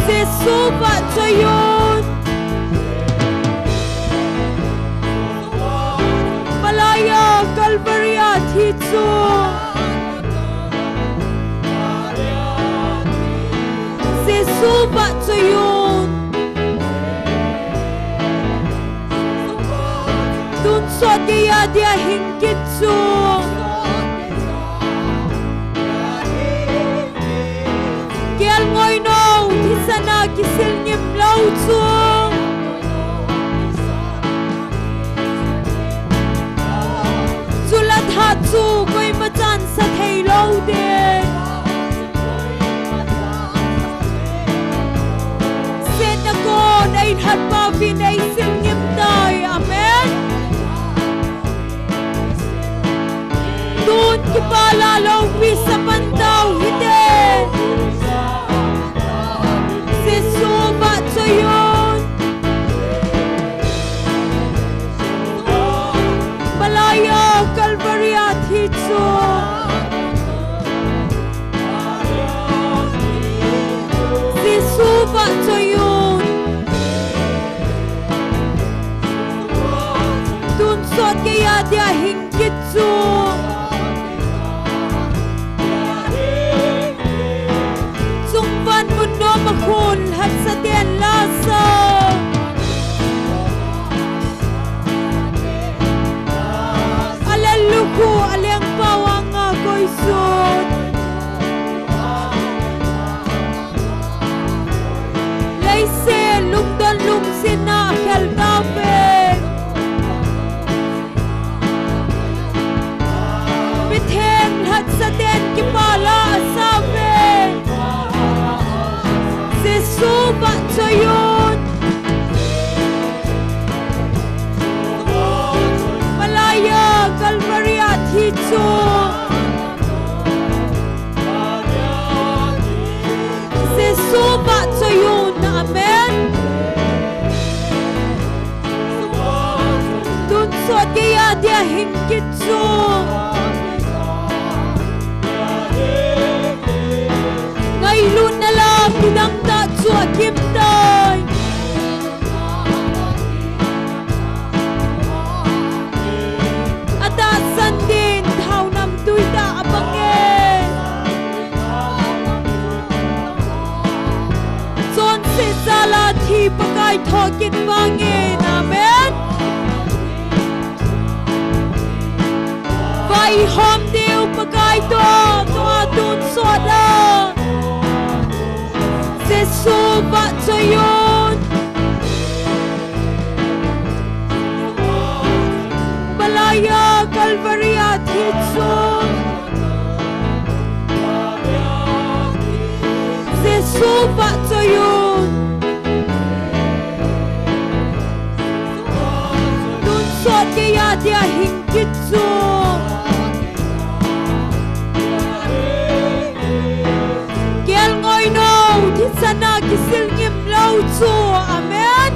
S4: Jesu ba choyun Malaya Calvary athichu Jesu ba choyun tun sot ke ya dia hingkit chu Kial ngoi no thi sana kisil ngim lau chu Sulat ha chu koi machan sa thei lau de Se ta ko nei hat ba vi nei sil ngim tai amen Tun ki pala lo pi sa pandau hite Jesu ba choyun Malaya Calvary athichu Jesu ba choyun tun sot ke ya dia hingkit chu kit bangin. Amen. Vai hom diu pakai to tun sot la. Giêsu vạ cho yun. Malaya Calvary at hitsun. Giêsu vạ cho yun. Tun sot kaya dia hingkit su. Kiel ngoi no thi sana kisil ngim lâu chu. Amen.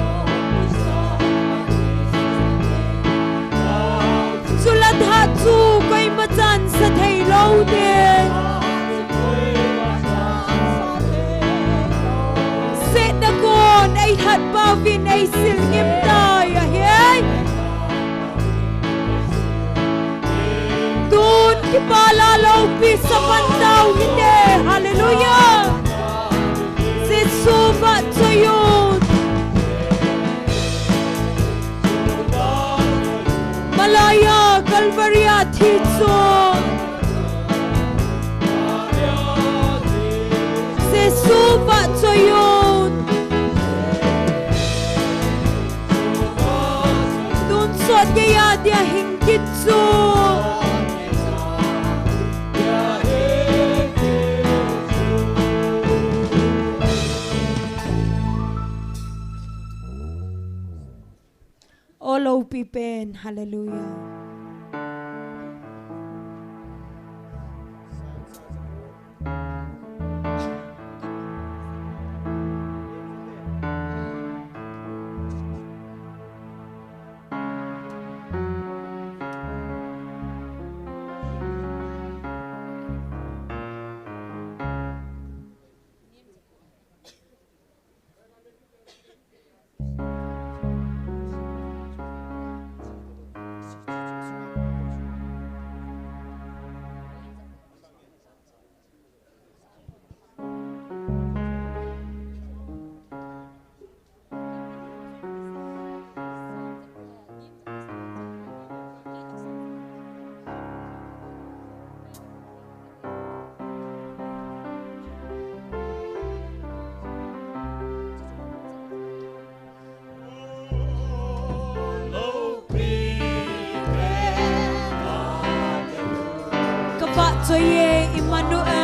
S4: Sulat hat chu kai ma chan sa thei lâu den. Se na kon ai hat ba vin ai sil ngim tai a hey. Tun ki pala lâu pi sa pantau hinde. Hallelujah. Giêsu vạ cho yun. Malaya Calvary at hitsun. Giêsu vạ cho yun. Tun sot kaya dia hingkit su. Olo pipen. Hallelujah. Cho ye Emmanuel